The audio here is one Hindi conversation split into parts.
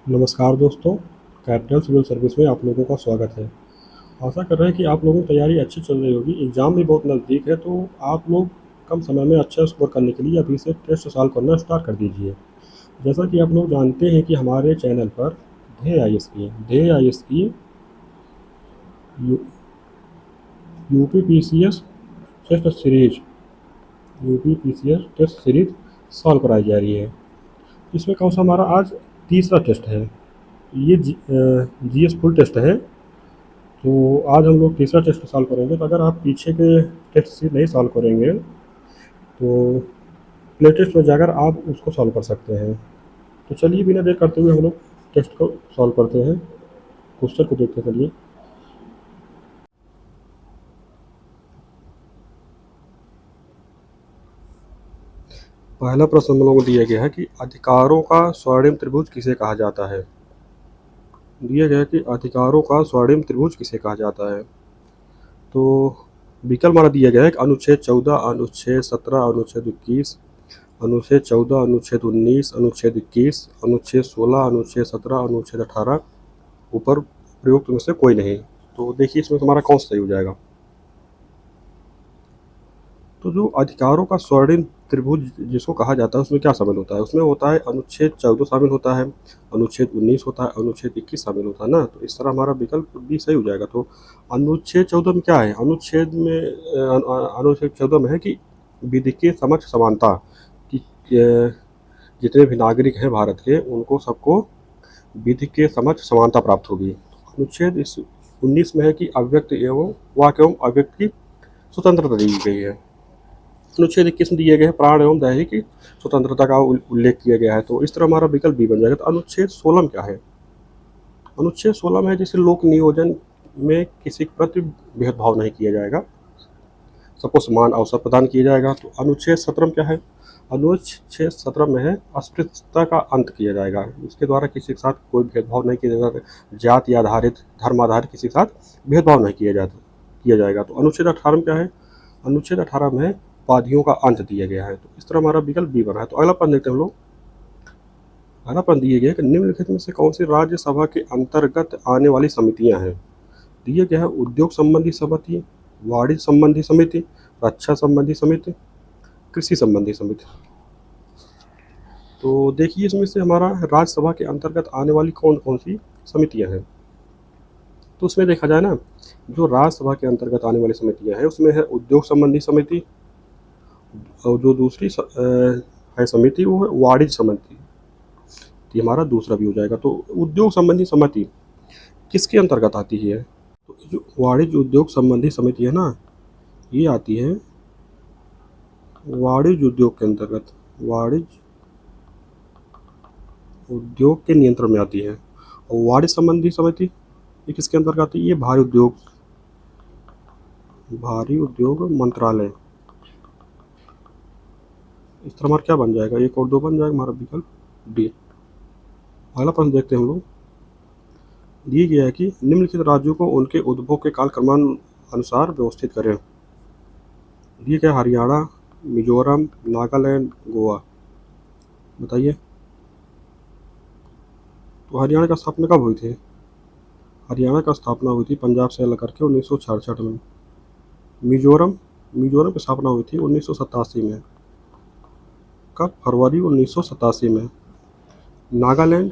नमस्कार दोस्तों, कैपिटल सिविल सर्विस में आप लोगों का स्वागत है। आशा कर रहे हैं कि आप लोगों की तैयारी अच्छी चल रही होगी। एग्ज़ाम भी बहुत नज़दीक है, तो आप लोग कम समय में अच्छा स्कोर करने के लिए अभी से टेस्ट सॉल्व करना स्टार्ट कर दीजिए। जैसा कि आप लोग जानते हैं कि हमारे चैनल पर ध्येय आईएएस की U UP PCS test series UP PCS test series solve कराई जा रही है। इसमें कौन सा हमारा आज तीसरा टेस्ट है। ये जीएस फुल टेस्ट है। तो आज हम लोग तीसरा टेस्ट सॉल्व करेंगे। तो अगर आप पीछे के टेस्ट से नहीं सॉल्व करेंगे तो प्ले टेस्ट में जाकर आप उसको सॉल्व कर सकते हैं। तो चलिए बिना देर करते हुए हम लोग टेस्ट को सॉल्व करते हैं। क्वेश्चन को देखते हैं। चलिए, पहला प्रश्न हम लोगों को दिया गया है कि अधिकारों का स्वर्णिम त्रिभुज किसे कहा जाता है। दिया गया है कि अधिकारों का स्वर्णिम त्रिभुज किसे कहा जाता है। तो विकल्प हमारा दिया गया है कि अनुच्छेद 14, अनुच्छेद 17, अनुच्छेद 21, अनुच्छेद 14, अनुच्छेद 19, अनुच्छेद 21, अनुच्छेद 16, अनुच्छेद 17, अनुच्छेद 18, ऊपर प्रयुक्त में से कोई नहीं। तो देखिए इसमें तुम्हारा कौन सा सही हो जाएगा। तो जो अधिकारों का स्वर्णिम त्रिभुज जिसको कहा जाता है उसमें क्या शामिल होता है। उसमें होता है अनुच्छेद 14 शामिल होता है, अनुच्छेद 19 होता है, अनुच्छेद 21 शामिल होता है ना। तो इस तरह हमारा विकल्प भी सही हो जाएगा। तो अनुच्छेद 14 में क्या है, अनुच्छेद 14 में है कि विधि के समक्ष समानता कि जितने भी नागरिक हैं भारत के उनको सबको विधि के समक्ष समानता प्राप्त होगी। अनुच्छेद इस 19 में है कि अव्यक्त एवं वाक्य एवं अव्यक्त की स्वतंत्रता दी गई है। अनुच्छेद 21 में दिए गए हैं प्राण एवं दैहिक की स्वतंत्रता का उल्लेख किया गया है। तो इस तरह हमारा विकल्प बी बन जाएगा। तो अनुच्छेद 16 में क्या है, अनुच्छेद 16 में है जैसे लोक नियोजन में किसी के प्रति भेदभाव नहीं किया जाएगा, सबको समान अवसर प्रदान किया जाएगा। तो अनुच्छेद 17 में क्या है, अनुच्छेद 17 में है अस्पृश्यता का अंत किया जाएगा, इसके द्वारा किसी के साथ कोई भेदभाव नहीं किया जाएगा, जाति आधारित धर्म आधारित किसी के साथ भेदभाव नहीं किया जाएगा। तो अनुच्छेद 18 में क्या है, अनुच्छेद 18 में उपाधियों का अंत दिया गया है। तो इस तरह हमारा विकल्प बी बना है। तो अगला प्रश्न देखते हैं हम लोग। अगला प्रश्न दिया गया है कि निम्नलिखित में से कौन सी राज्यसभा के अंतर्गत आने वाली समितियां हैं। दिया गया है उद्योग संबंधी समिति, वाणिज्य संबंधी समिति, रक्षा संबंधी समिति, कृषि संबंधी समिति। तो देखिए इसमें से हमारा राज्यसभा के अंतर्गत आने वाली कौन कौन सी समितियां हैं। तो उसमें देखा जाए ना, जो राज्यसभा के अंतर्गत आने वाली समितियां हैं उसमें है उद्योग संबंधी समिति, और जो दूसरी है समिति वो है वाणिज्य समिति। तो हमारा दूसरा भी हो जाएगा। तो उद्योग संबंधी समिति किसके अंतर्गत आती है, तो जो वाणिज्य उद्योग संबंधी समिति है ना, ये आती है वाणिज्य उद्योग के अंतर्गत, वाणिज्य उद्योग के नियंत्रण में आती है। और वाणिज्य संबंधी समिति ये किसके अंतर्गत आती है, ये भारी उद्योग मंत्रालय। इस तरह हमारा क्या बन जाएगा, एक और दो बन जाएगा हमारा विकल्प डी। अगला प्रश्न देखते हैं हम लोग। दिया गया है कि निम्नलिखित राज्यों को उनके उद्भव के कालक्रमान अनुसार व्यवस्थित करें। दिया गया हरियाणा, मिजोरम, नागालैंड, गोवा। बताइए। तो हरियाणा का स्थापना कब हुई थी, हरियाणा का स्थापना हुई थी पंजाब से अलग करके 1966 में। मिजोरम की स्थापना हुई थी 1987 में। कब, फरवरी 1987 में। नागालैंड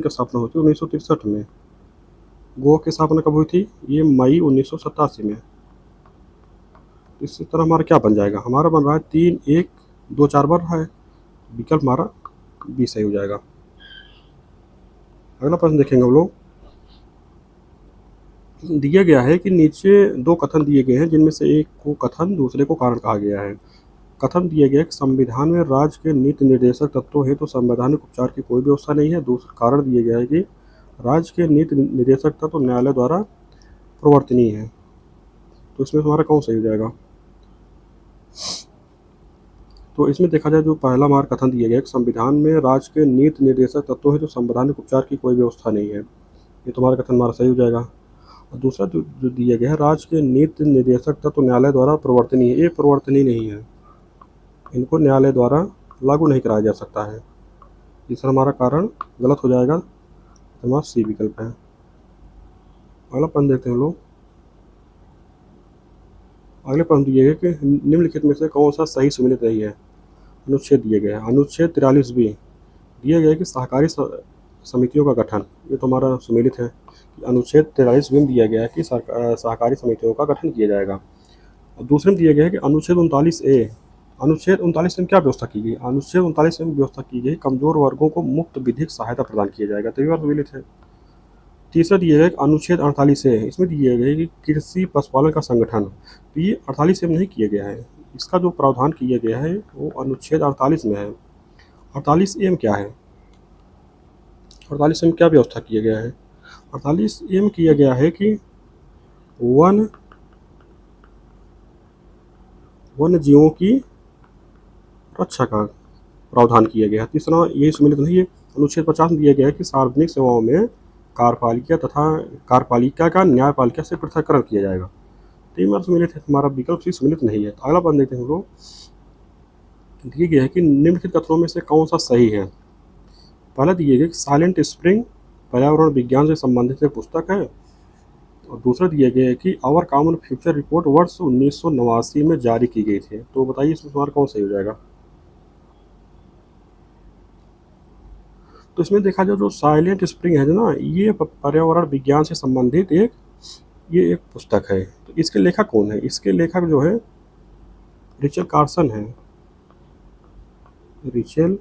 की स्थापना हुई थी 1963 में। गोवा की स्थापना कब हुई थी, ये मई 1987 में। इसी तरह हमारा क्या बन जाएगा, हमारा बन रहा है 3, 1, 2, 4 बन रहा है। विकल्प हमारा बी सही हो जाएगा। अगला प्रश्न देखेंगे हम लोग। दिया गया है कि नीचे दो कथन दिए गए हैं जिनमें से एक को कथन दूसरे को कारण कहा गया है। कथन दिया गया है कि संविधान में राज्य के नीति निर्देशक तत्वों हेतु तो संवैधानिक उपचार की कोई व्यवस्था नहीं है। दूसरा कारण दिया गया है कि राज्य के नीति निर्देशक तत्व तो न्यायालय द्वारा प्रवर्तनीय है। तो इसमें हमारा कौन सही हो जाएगा। तो इसमें देखा जाए जो पहला हमारा कथन दिया गया है संविधान में राज्य के नीति निर्देशक तत्वों हेतु तो संवैधानिक उपचार की कोई व्यवस्था नहीं है, ये तुम्हारा कथन हमारा सही हो जाएगा। और दूसरा जो दिया गया है राज्य के नीति निर्देशक तत्व तो न्यायालय द्वारा प्रवर्तनीय है, ये प्रवर्तनीय नहीं है, इनको न्यायालय द्वारा लागू नहीं कराया जा सकता है। तीसरा हमारा कारण गलत हो जाएगा। हमारा सी विकल्प है। अगला प्रश्न देखते हैं लोग। अगले प्रश्न दिए गए कि निम्नलिखित में से कौन सा सही सम्मिलित नहीं है। अनुच्छेद दिए गए हैं। अनुच्छेद 43 बी दिए गए कि सहकारी समितियों का गठन, ये तो हमारा सम्मिलित है। अनुच्छेद 43 बी में दिया गया है कि सहकारी समितियों का गठन किया जाएगा। और दूसरे में दिया गया है कि अनुच्छेद 39 ए, अनुच्छेद 39 में क्या व्यवस्था की गई। अनुच्छेद 39 में व्यवस्था की गई कमजोर वर्गों को मुफ्त विधिक सहायता प्रदान किया जाएगा, तो ये बात सम्मिलित है। तीसरा दिया गया अनुच्छेद 48 है, इसमें दिया गया कि कृषि पशुपालन का संगठन, तो ये 48 में नहीं किया गया है। इसका जो प्रावधान किया गया है वो अनुच्छेद 48 में है। 48 ए में क्या है, 48 में क्या व्यवस्था किया गया है। 48 ए में किया गया है कि वन्य जीवों की रक्षा का प्रावधान किया गया है। तीसरा ये सम्मिलित नहीं है। अनुच्छेद 50 में दिया गया है कि सार्वजनिक सेवाओं में कार्यपालिका का न्यायपालिका से पृथक्करण किया जाएगा, तो ये सम्मिलित है। हमारा विकल्प सी सम्मिलित नहीं है। तो अगला प्रश्न देखते हैं हम लोग। दिया गया है कि निम्नलिखित कथनों में से कौन सा सही है। पहला दिया गया कि साइलेंट स्प्रिंग पर्यावरण विज्ञान से संबंधित एक पुस्तक है। और दूसरा दिया गया है कि आवर कॉमन फ्यूचर रिपोर्ट वर्ष 1989 में जारी की गई थी। तो बताइए इसमें तुम्हारा कौन सही हो जाएगा। तो इसमें देखा जाए जो साइलेंट स्प्रिंग है ना, ये पर्यावरण विज्ञान से संबंधित एक पुस्तक है। तो इसके लेखक कौन है। इसके लेखक जो है रिचल कार्सन है। रिचल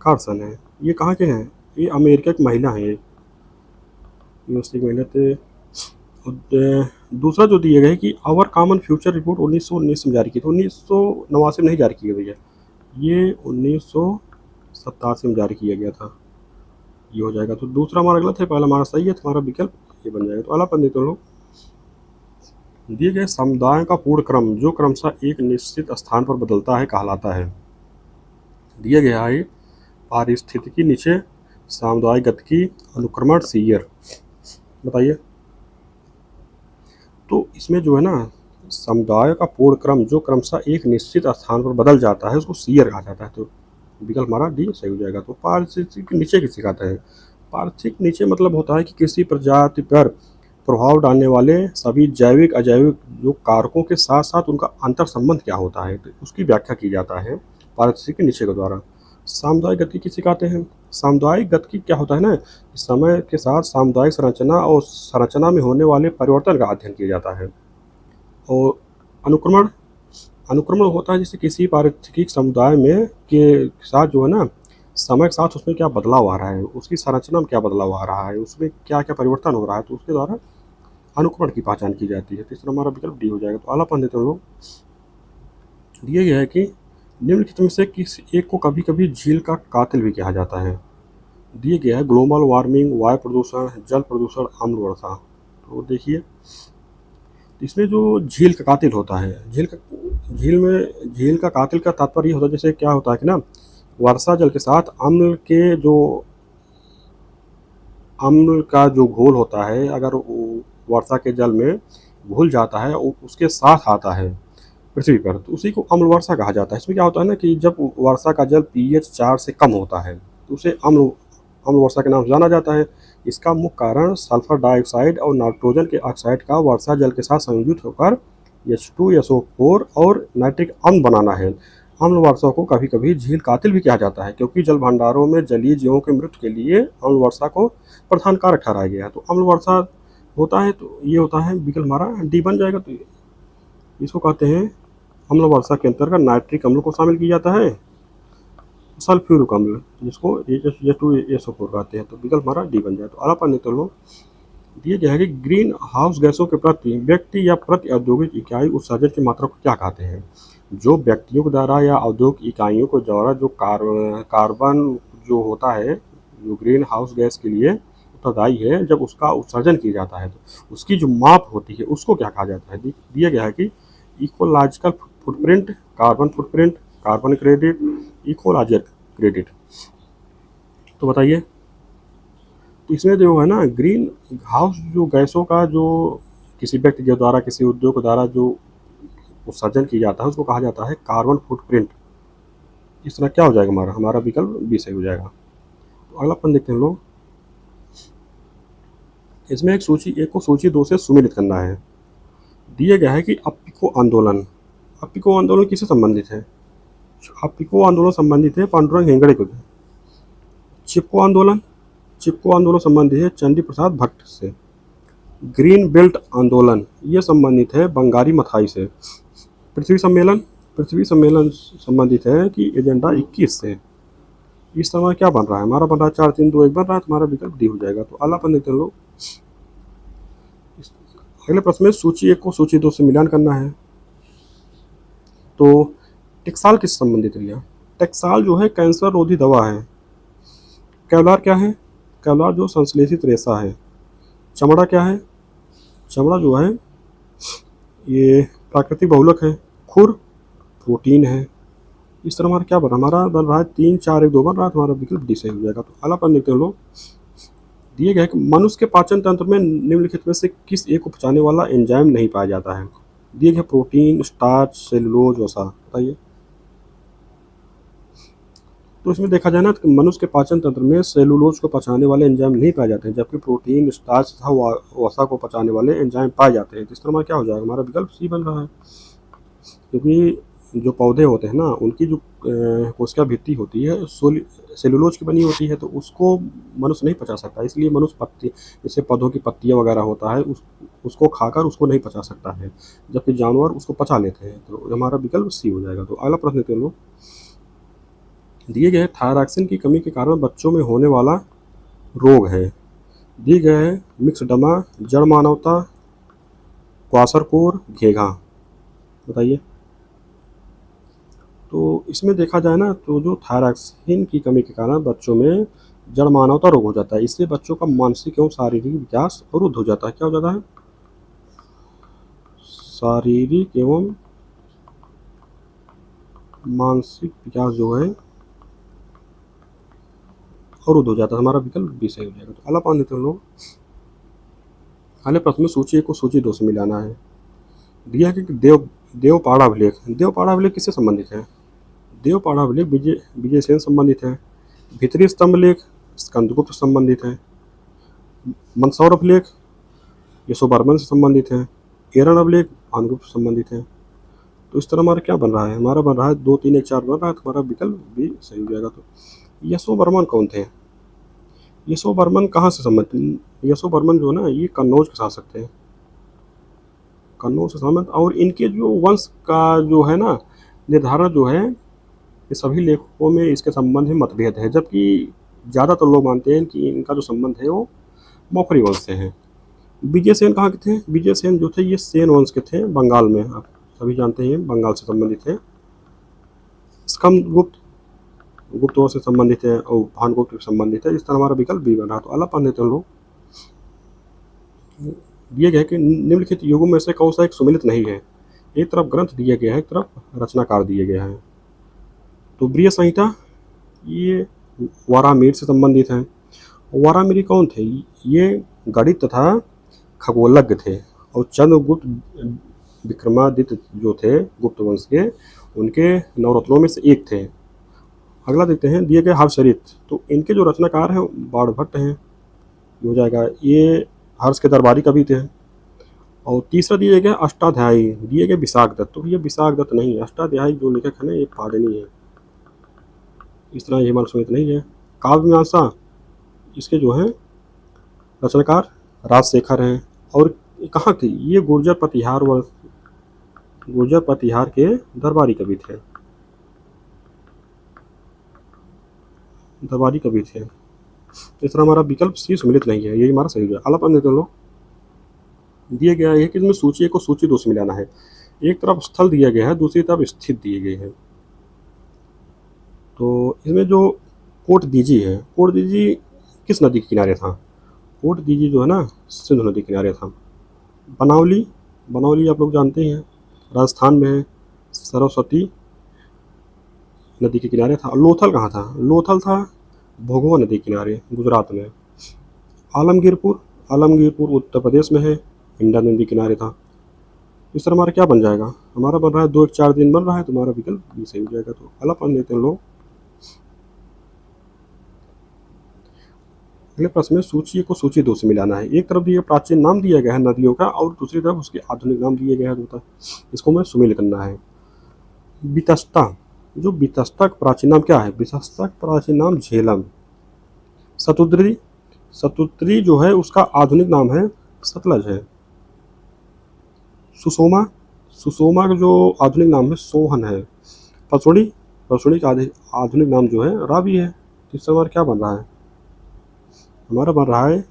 कार्सन है। ये कहाँ के हैं, ये अमेरिका की महिला है। यूएसए की महिला थे। दूसरा जो दिया गया है कि आवर कॉमन फ्यूचर रिपोर्ट 1919 में जारी की थी। 1989 में नहीं जारी की गई भैया, ये 1987 में जारी किया गया था। ये हो जाएगा। तो दूसरा हमारा गलत है, पहला हमारा सही है। तुम्हारा विकल्प ये बन जाएगा। तो अगला पढ़ देते लोग। दिए गए समुदाय का पूर्ण क्रम जो क्रमशः एक निश्चित स्थान पर बदलता है कहलाता है। दिया गया है पारिस्थितिकी नीचे, सामुदायिक गतिकी, अनुक्रमण, सीयर। बताइए। तो इसमें जो है ना, समुदाय का पूर्ण क्रम जो क्रमशः एक निश्चित स्थान पर बदल जाता है उसको सीयर कहा जाता है। तो विकल्प हमारा डी सही हो जाएगा। तो पारिस्थितिक नीचे किसे कहते हैं। पारिस्थितिक नीचे मतलब होता है कि किसी प्रजाति पर प्रभाव डालने वाले सभी जैविक अजैविक जो कारकों के साथ साथ उनका अंतर संबंध क्या होता है, तो उसकी व्याख्या की जाता है पारिस्थितिक नीचे के द्वारा। सामुदायिक गति किसे कहते हैं। सामुदायिक गति क्या होता है ना, समय के साथ सामुदायिक संरचना और संरचना में होने वाले परिवर्तन का अध्ययन किया जाता है। और अनुक्रमण, अनुक्रमण होता है जैसे किसी पारिस्थितिक समुदाय में के साथ जो है ना, समय के साथ उसमें क्या बदलाव आ रहा है, उसकी संरचना में क्या बदलाव आ रहा है, उसमें क्या क्या परिवर्तन हो रहा है, तो उसके द्वारा अनुक्रमण की पहचान की जाती है। तीसरा हमारा विकल्प डी हो जाएगा। तो अगला प्रश्न देते हैं लोग। दिया गया है कि निम्नलिखित में से किस एक को कभी कभी झील का कातिल भी कहा जाता है। दिया गया है ग्लोबल वार्मिंग, वायु प्रदूषण, जल प्रदूषण, अम्ल वर्षा। तो देखिए इसमें जो झील का कातिल होता है, झील का कातिल का तात्पर्य ये होता है जैसे क्या होता है कि ना, वर्षा जल के साथ अम्ल का जो घोल होता है, अगर वर्षा के जल में घुल जाता है उसके साथ आता है पृथ्वी पर, तो उसी को अम्ल वर्षा कहा जाता है। इसमें क्या होता है ना कि जब वर्षा का जल pH 4 से कम होता है तो उसे अम्ल वर्षा के नाम से जाना जाता है। इसका मुख्य कारण सल्फर डाइऑक्साइड और नाइट्रोजन के ऑक्साइड का वर्षा जल के साथ संयोजित होकर H2SO4 और नाइट्रिक अम्ल बनाना है। अम्ल वर्षा को कभी कभी झील कातिल भी कहा जाता है क्योंकि जल भंडारों में जलीय जीवों के मृत्यु के लिए अम्ल वर्षा को प्रधान कारक ठहराया गया है। तो अम्ल वर्षा होता है, तो ये होता है विकल्प हमारा डी बन जाएगा। तो इसको कहते हैं अम्ल वर्षा के अंतर्गत नाइट्रिक अम्ल को शामिल किया जाता है, सल्फ्यूरिक अम्ल जिसको H2SO4 कहते हैं। तो विकल्प हमारा डी बन जाए। तो अगला पढ़ने तो लोग दिए गया है कि ग्रीन हाउस गैसों के प्रति व्यक्ति या प्रति औद्योगिक इकाई उत्सर्जन की मात्रा को क्या कहते हैं। जो व्यक्तियों के द्वारा या औद्योगिक इकाइयों के द्वारा जो कार्बन जो होता है, जो ग्रीन हाउस गैस के लिए उत्तरदायी है, जब उसका उत्सर्जन किया जाता है तो उसकी जो माप होती है उसको क्या कहा जाता है। दिया गया है कि ecological footprint, carbon footprint, carbon credit, ecological credit. तो बताइए। तो इसमें जो है ना, ग्रीन हाउस जो गैसों का जो किसी व्यक्ति के द्वारा किसी उद्योग के द्वारा जो उत्सर्जन किया जाता है उसको कहा जाता है कार्बन फुटप्रिंट। इस तरह क्या हो जाएगा हमारा विकल्प बी सही हो जाएगा। तो अगला अपन देखते हैं लोग, इसमें एक को सूची 2 से सुमेलित करना है। दिया गया है कि अप्पिको आंदोलन किससे संबंधित है? अप्पिको आंदोलन संबंधित है पांडुरंग हेगड़े को। चिपको आंदोलन संबंधित है चंडी प्रसाद भट्ट से। ग्रीन बेल्ट आंदोलन ये संबंधित है बंगारी मथाई से। पृथ्वी सम्मेलन संबंधित है कि एजेंडा 21 से। इस समय क्या बन रहा है? हमारा बन रहा है 4 3 2 1 बन रहा है, तुम्हारा विकल्प डी हो जाएगा। तो अगला अपन देखते हैं लोग, अगले प्रश्न में सूची 1 को सूची 2 से मिलान करना है। तो टेक्साल किस संबंधित है? टेक्साल जो है कैंसर रोधी दवा है। कैवलार क्या है? कैवलार जो संश्लेषित रेशा है। चमड़ा क्या है? चमड़ा जो है ये प्राकृतिक बहुलक है। खुर प्रोटीन है। इस तरह हमारा क्या बन रहा है? हमारा बन रहा है 3 4 1 2 बन रहा है, तुम्हारा विकल्प डी सही हो जाएगा। तो अगला अपन देखते हैं लोग, दिए गए कि मनुष्य के पाचन तंत्र में निम्नलिखित में से किस एक को पचाने वाला एंजाइम नहीं पाया जाता है? दिए गए प्रोटीन, स्टार्च, सेलुलोज, वसा, बताइए। तो इसमें देखा जाए ना तो मनुष्य के पाचन तंत्र में सेलुलोज को पचाने वाले एंजाइम नहीं पाए जाते हैं, जबकि प्रोटीन, स्टार्च तथा वसा को पचाने वाले एंजाइम पाए जाते हैं। तो इस तरह हमारा क्या हो जाएगा? हमारा विकल्प सी बन रहा है, क्योंकि जो पौधे होते हैं ना उनकी जो कोशिका भित्ति होती है सेलुलोज की बनी होती है, तो उसको मनुष्य नहीं पचा सकता। इसलिए मनुष्य पत्ती, जैसे पौधों की पत्तियां वगैरह होता है उसको खाकर उसको नहीं पचा सकता है, जबकि जानवर उसको पचा लेते हैं। तो हमारा विकल्प सी हो जाएगा। तो अगला प्रश्न देते हैं लोग, दिए गए थायरॉक्सिन की कमी के कारण बच्चों में होने वाला रोग है। दिए गए है मिक्सडमा, जड़ मानवता, क्वाशरकोर, घेघा, बताइए। तो इसमें देखा जाए ना तो जो थायरॉक्सिन की कमी के कारण बच्चों में जड़ मानवता रोग हो जाता है। इससे बच्चों का मानसिक एवं शारीरिक विकास अवरुद्ध हो जाता है। क्या हो जाता है? शारीरिक एवं मानसिक विकास जो है अवरुद्ध हो जाता है। हमारा विकल्प बी सही हो जाएगा। तो अगला पान देते हैं लोग, अगले प्रश्न में सूची 1 को सूची 2 से मिलाना है। दिया है कि देवपाड़ा अभिलेख किससे संबंधित है? देवपाड़ा अभिलेख विजयसेन संबंधित है। भीतरी स्तंभ लेख स्कंदगुप्त संबंधित है। मंदसौर अभिलेख यशोवर्मन से संबंधित है। एरन अभिलेख भानुगुप्त से संबंधित है। तो इस तरह हमारा क्या बन रहा है? हमारा बन रहा है 2 3 1 4 बन रहा है, तो हमारा विकल्प भी सही हो जाएगा। तो यशोवर्मन कौन थे? यशोवर्मन कहाँ से संबंधित? यशोवर्मन जो ना ये कन्नौज के शासक थे, कन्नौज से संबंधित। और इनके जो वंश का जो है ना निर्धारण जो है, ये सभी लेखकों में इसके संबंध में मतभेद है, जबकि ज़्यादातर लोग मानते हैं कि इनका जो संबंध है वो मौखरी वंश से है। विजय सेन कहाँ के थे? विजय सेन जो थे ये सेन वंश के थे, बंगाल में, आप सभी जानते हैं बंगाल से संबंधित है। स्कंदगुप्त गुप्त वंश से संबंधित है और भानुगुप्त से संबंधित है। इस तरह हमारा विकल्प भी बना। तो अल्लाह पान देते हैं लोग, दिए गए कि निम्नलिखित युगों में से कौन सा एक सुमिलित नहीं है? एक तरफ ग्रंथ दिया गया है, एक तरफ रचनाकार दिए गया है। तो ब्रिय संहिता ये वारामिर से संबंधित है। वारामिरी कौन थे? ये गणित तथा खगोलज्ञ थे। और चंद्रगुप्त विक्रमादित्य जो थे गुप्त वंश के, उनके नवरत्नों में से एक थे। अगला देखते हैं, दिए गए हर्षचरित, तो इनके जो रचनाकार हैं बाणभट्ट हैं, हो जाएगा। ये हर्ष के दरबारी कवि थे। और तीसरा दिए गए अष्टाध्यायी, दिए गए विशाख दत्त, तो ये विशाख दत्त नहीं है। अष्टाध्यायी जो लेखक है ना ये पाणिनि है। इस तरह ये समेत नहीं है। काव्य मीमांसा इसके जो है रचनाकार राजशेखर हैं। और कहाँ थे? ये गुर्जर प्रतिहार के दरबारी कवि थे, इस तरह हमारा विकल्प सी सम्मिलित नहीं है, यही हमारा सही है। अगला अपन देते हैं लोग, दिया गया है कि इसमें सूची 1 को सूची 2 से मिलाना है। एक तरफ स्थल दिया गया है, दूसरी तरफ स्थित दिए गए हैं। तो इसमें जो कोट दीजी है, कोट दीजी किस नदी के किनारे था? कोट दीजी जो है ना सिंधु नदी के किनारे था। बनावली आप लोग जानते हैं राजस्थान में है, सरस्वती नदी के किनारे था। लोथल कहाँ था? लोथल था भोगवा नदी के किनारे गुजरात में। आलमगीरपुर उत्तर प्रदेश में है, इंडा नदी किनारे था। इस तरह हमारा क्या बन जाएगा? हमारा बन रहा है 2 1 4 दिन बन रहा है, तो हमारा विकल्प भी सही हो जाएगा। तो अगला पढ़ लेते हैं लोग, अगले प्रश्न में सूची को सूची 2 से मिलाना है। एक तरफ दिए प्राचीन नाम दिया गया है नदियों का और दूसरी तरफ उसके आधुनिक नाम दिए गए हैं होता है। इसको हमें सुमेल करना है। वितस्ता, जो वितस्ता का प्राचीन नाम क्या है? वितस्ता का प्राचीन नाम झेलम। शतुद्री, शतुद्री जो है उसका आधुनिक नाम है सतलज है। सुषोमा, सुषोमा का जो आधुनिक नाम है सोहन है। पसोड़ी, पसोड़ी का आधुनिक नाम जो है रावी है। तीसरा हमारा क्या बन रहा है? हमारा बन रहा है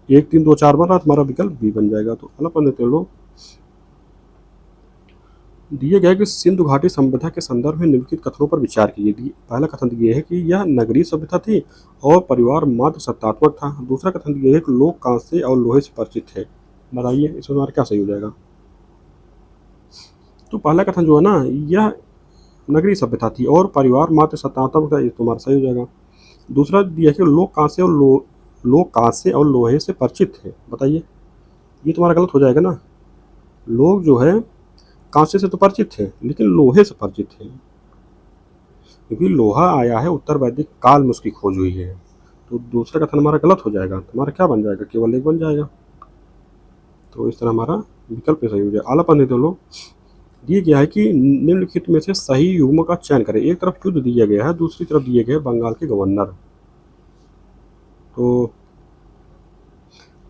1 3 2 4 बन रहा है, तुम्हारा विकल्प बी बन जाएगा। तो अलग पढ़ देते हैं लोग। दिए गए कि सिंधु घाटी सभ्यता के संदर्भ में निम्नलिखित कथनों पर विचार कीजिए। पहला कथन दिए है कि यह नगरीय सभ्यता थी और परिवार मात्र सत्तात्मक था। दूसरा कथन दिया है कि लोग कांसे और लोहे से परिचित थे। बताइए इसमें हमारा क्या सही हो जाएगा? तो पहला कथन जो है ना, यह नगरीय सभ्यता थी और परिवार मात्र सत्तात्मक था, ये तुम्हारा सही हो जाएगा। दूसरा दिया है कि लोग कांसे और लोहे से परिचित थे। बताइए, ये तुम्हारा गलत हो जाएगा ना। लोग जो है कांसे से तो परिचित थे लेकिन लोहे से परिचित थे, क्योंकि लोहा आया है उत्तर वैदिक काल में, उसकी खोज हुई है। तो दूसरा कथन हमारा गलत हो जाएगा। तुम्हारा क्या बन जाएगा? केवल एक बन जाएगा। तो इस तरह हमारा विकल्प सही हो जाएगा। आला पढ़ने दो लोग। दिया गया है कि निम्नलिखित में से सही युग्म का चयन करें। एक तरफ युद्ध दिया गया है, दूसरी तरफ दिए गए बंगाल के गवर्नर। तो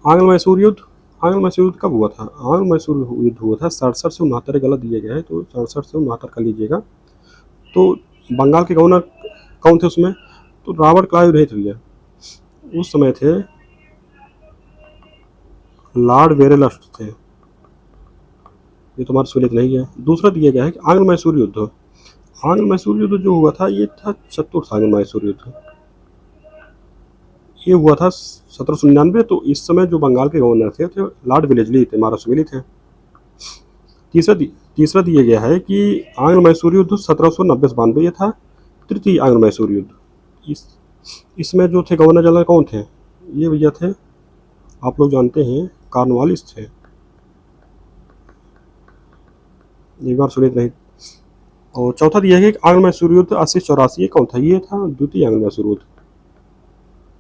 आंग्ल मैसूर युद्ध, आंग्ल मैसूर युद्ध कब हुआ था? आंग्ल मैसूर युद्ध हुआ था 67 से 69, गलत दिया गया है तो 67 से 69 कर लीजिएगा। तो बंगाल के गवर्नर कौन थे उसमें? तो रॉबर्ट क्लाइव नहीं थे, उस समय थे लॉर्ड वेरेलस्ट थे। ये तुम्हारा सुलित नहीं है। दूसरा दिया गया है कि आंग्ल मैसूर युद्ध, आंग्ल मैसूर युद्ध जो हुआ था ये था चतुर्थ आंग्ल मैसूर युद्ध। ये हुआ था 1799। तो इस समय जो बंगाल के गवर्नर थे लॉर्ड वेलेस्ली थे, मारासवेली थे। तीसरा दिया गया है कि आंग्ल मैसूर युद्ध 1790 से 92 ये था तृतीय आंग्ल मैसूर युद्ध। इसमें जो थे गवर्नर जनरल कौन थे? ये भैया थे, आप लोग जानते हैं, कॉर्नवालिस थे। एक बार सुनिए नहीं। और चौथा दिया है कि आंग्ल मैसूर युद्ध 80-84 ये कौन था? ये था द्वितीय आंग्ल मैसूर युद्ध।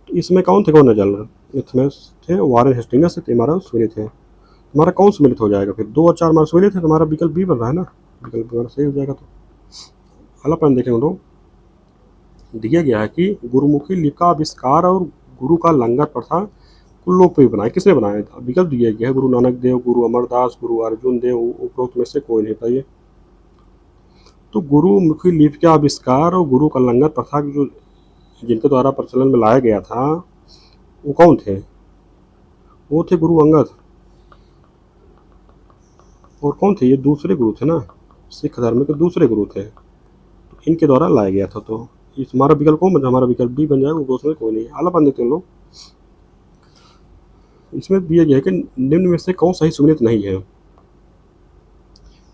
इसमें कौन थे गवर्नर जनरल? इसमें थे वारेन हेस्टिंग्स थे, हमारा सुनिए थे। हमारा कौन सम्मिलित हो जाएगा फिर? 2 और 4 हमारा सुनिए थे, तुम्हारा विकल्प बी बन रहा है ना। विकल्प हमारा सही हो जाएगा। तो अलग पॉइंट देखेंगे लोग। दिया गया है कि गुरुमुखी लिपि का आविष्कार और गुरु का लंगर प्रथा को लोकप्रिय बनाया किसने बनाया? विकल्प दिया गया है गुरु नानक देव, गुरु अमरदास, गुरु अर्जुन देव, उपरोक्त में से कोई नहीं। बताइए। तो गुरुमुखी लिपि का आविष्कार और गुरु का लंगर प्रथा जो जिनके द्वारा प्रचलन में लाया गया था वो कौन थे? वो थे गुरु अंगद। और कौन थे? ये दूसरे गुरु थे ना, सिख धर्म के दूसरे गुरु थे, तो इनके द्वारा लाया गया था। तो इस हमारा विकल्प कौन बन जाएगा? हमारा विकल्प बी बन जाएगा, दूसरे कोई नहीं। आला बन देते हैं लोग। इसमें दिया गया है कि निम्न में से कौन सही सुमिलित नहीं है।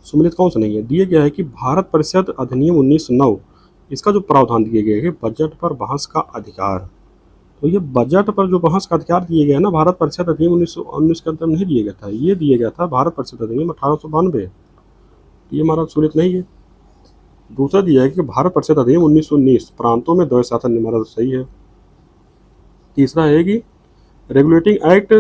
सुमिलित कौन सा नहीं है? दिया गया है कि भारत परिषद अधिनियम 1909 इसका जो प्रावधान दिए गए हैं बजट पर बहस का अधिकार। तो ये बजट पर जो बहस का अधिकार दिए गए ना, भारत परिषद अधिनियम 1919 के अंदर नहीं दिया गया था, ये दिया गया था भारत परिषद अधिनियम 1892। ये हमारा सुमिलित नहीं है। दूसरा दिया है कि भारत परिषद अधिनियम 1919 प्रांतों में द्वैध शासन, हमारा तो सही है। तीसरा है कि रेगुलेटिंग एक्ट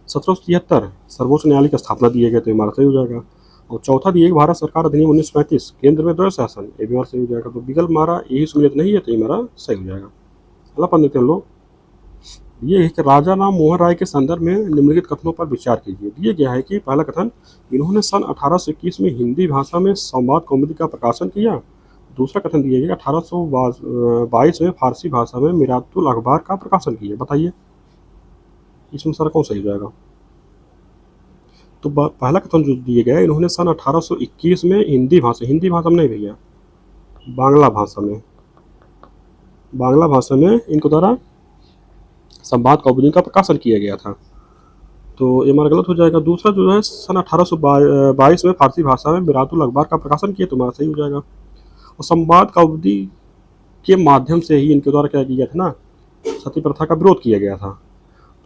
1773 सर्वोच्च न्यायालय की स्थापना दिए गए, तो हमारा सही हो जाएगा। और चौथा दिए भारत सरकार अधिनियम 1935 केंद्र में द्वैध शासन, ये भी हमारा सही हो जाएगा। तो विकल्प हमारा यही सुमिलित नहीं है, तो हमारा सही हो जाएगा। अगला पढ़ लेते हैं लोग। ये है कि राजा राम मोहन राय के संदर्भ में निम्नलिखित कथनों पर विचार कीजिए। दिया गया है कि पहला कथन, इन्होंने सन 1821 में हिंदी भाषा में संवाद कौमुदी का प्रकाशन किया। दूसरा कथन दिया गया 1822 में फारसी भाषा में मिरातुल अखबार का प्रकाशन किया। बताइए इसमें सारा कौन सही हो जाएगा? तो पहला कथन जो दिया गया, इन्होंने सन 1821 में हिंदी भाषा में नहीं भैया, बांग्ला भाषा में इनको द्वारा संवाद कौमुदी का प्रकाशन किया गया था। तो ये हमारा गलत हो जाएगा। दूसरा जो है सन 1822 में फारसी भाषा में मिरातुल अखबार का प्रकाशन किया, तो हमारा सही हो जाएगा। और संवाद कौमुदी के माध्यम से ही इनके द्वारा क्या किया गया था ना, सती प्रथा का विरोध किया गया था।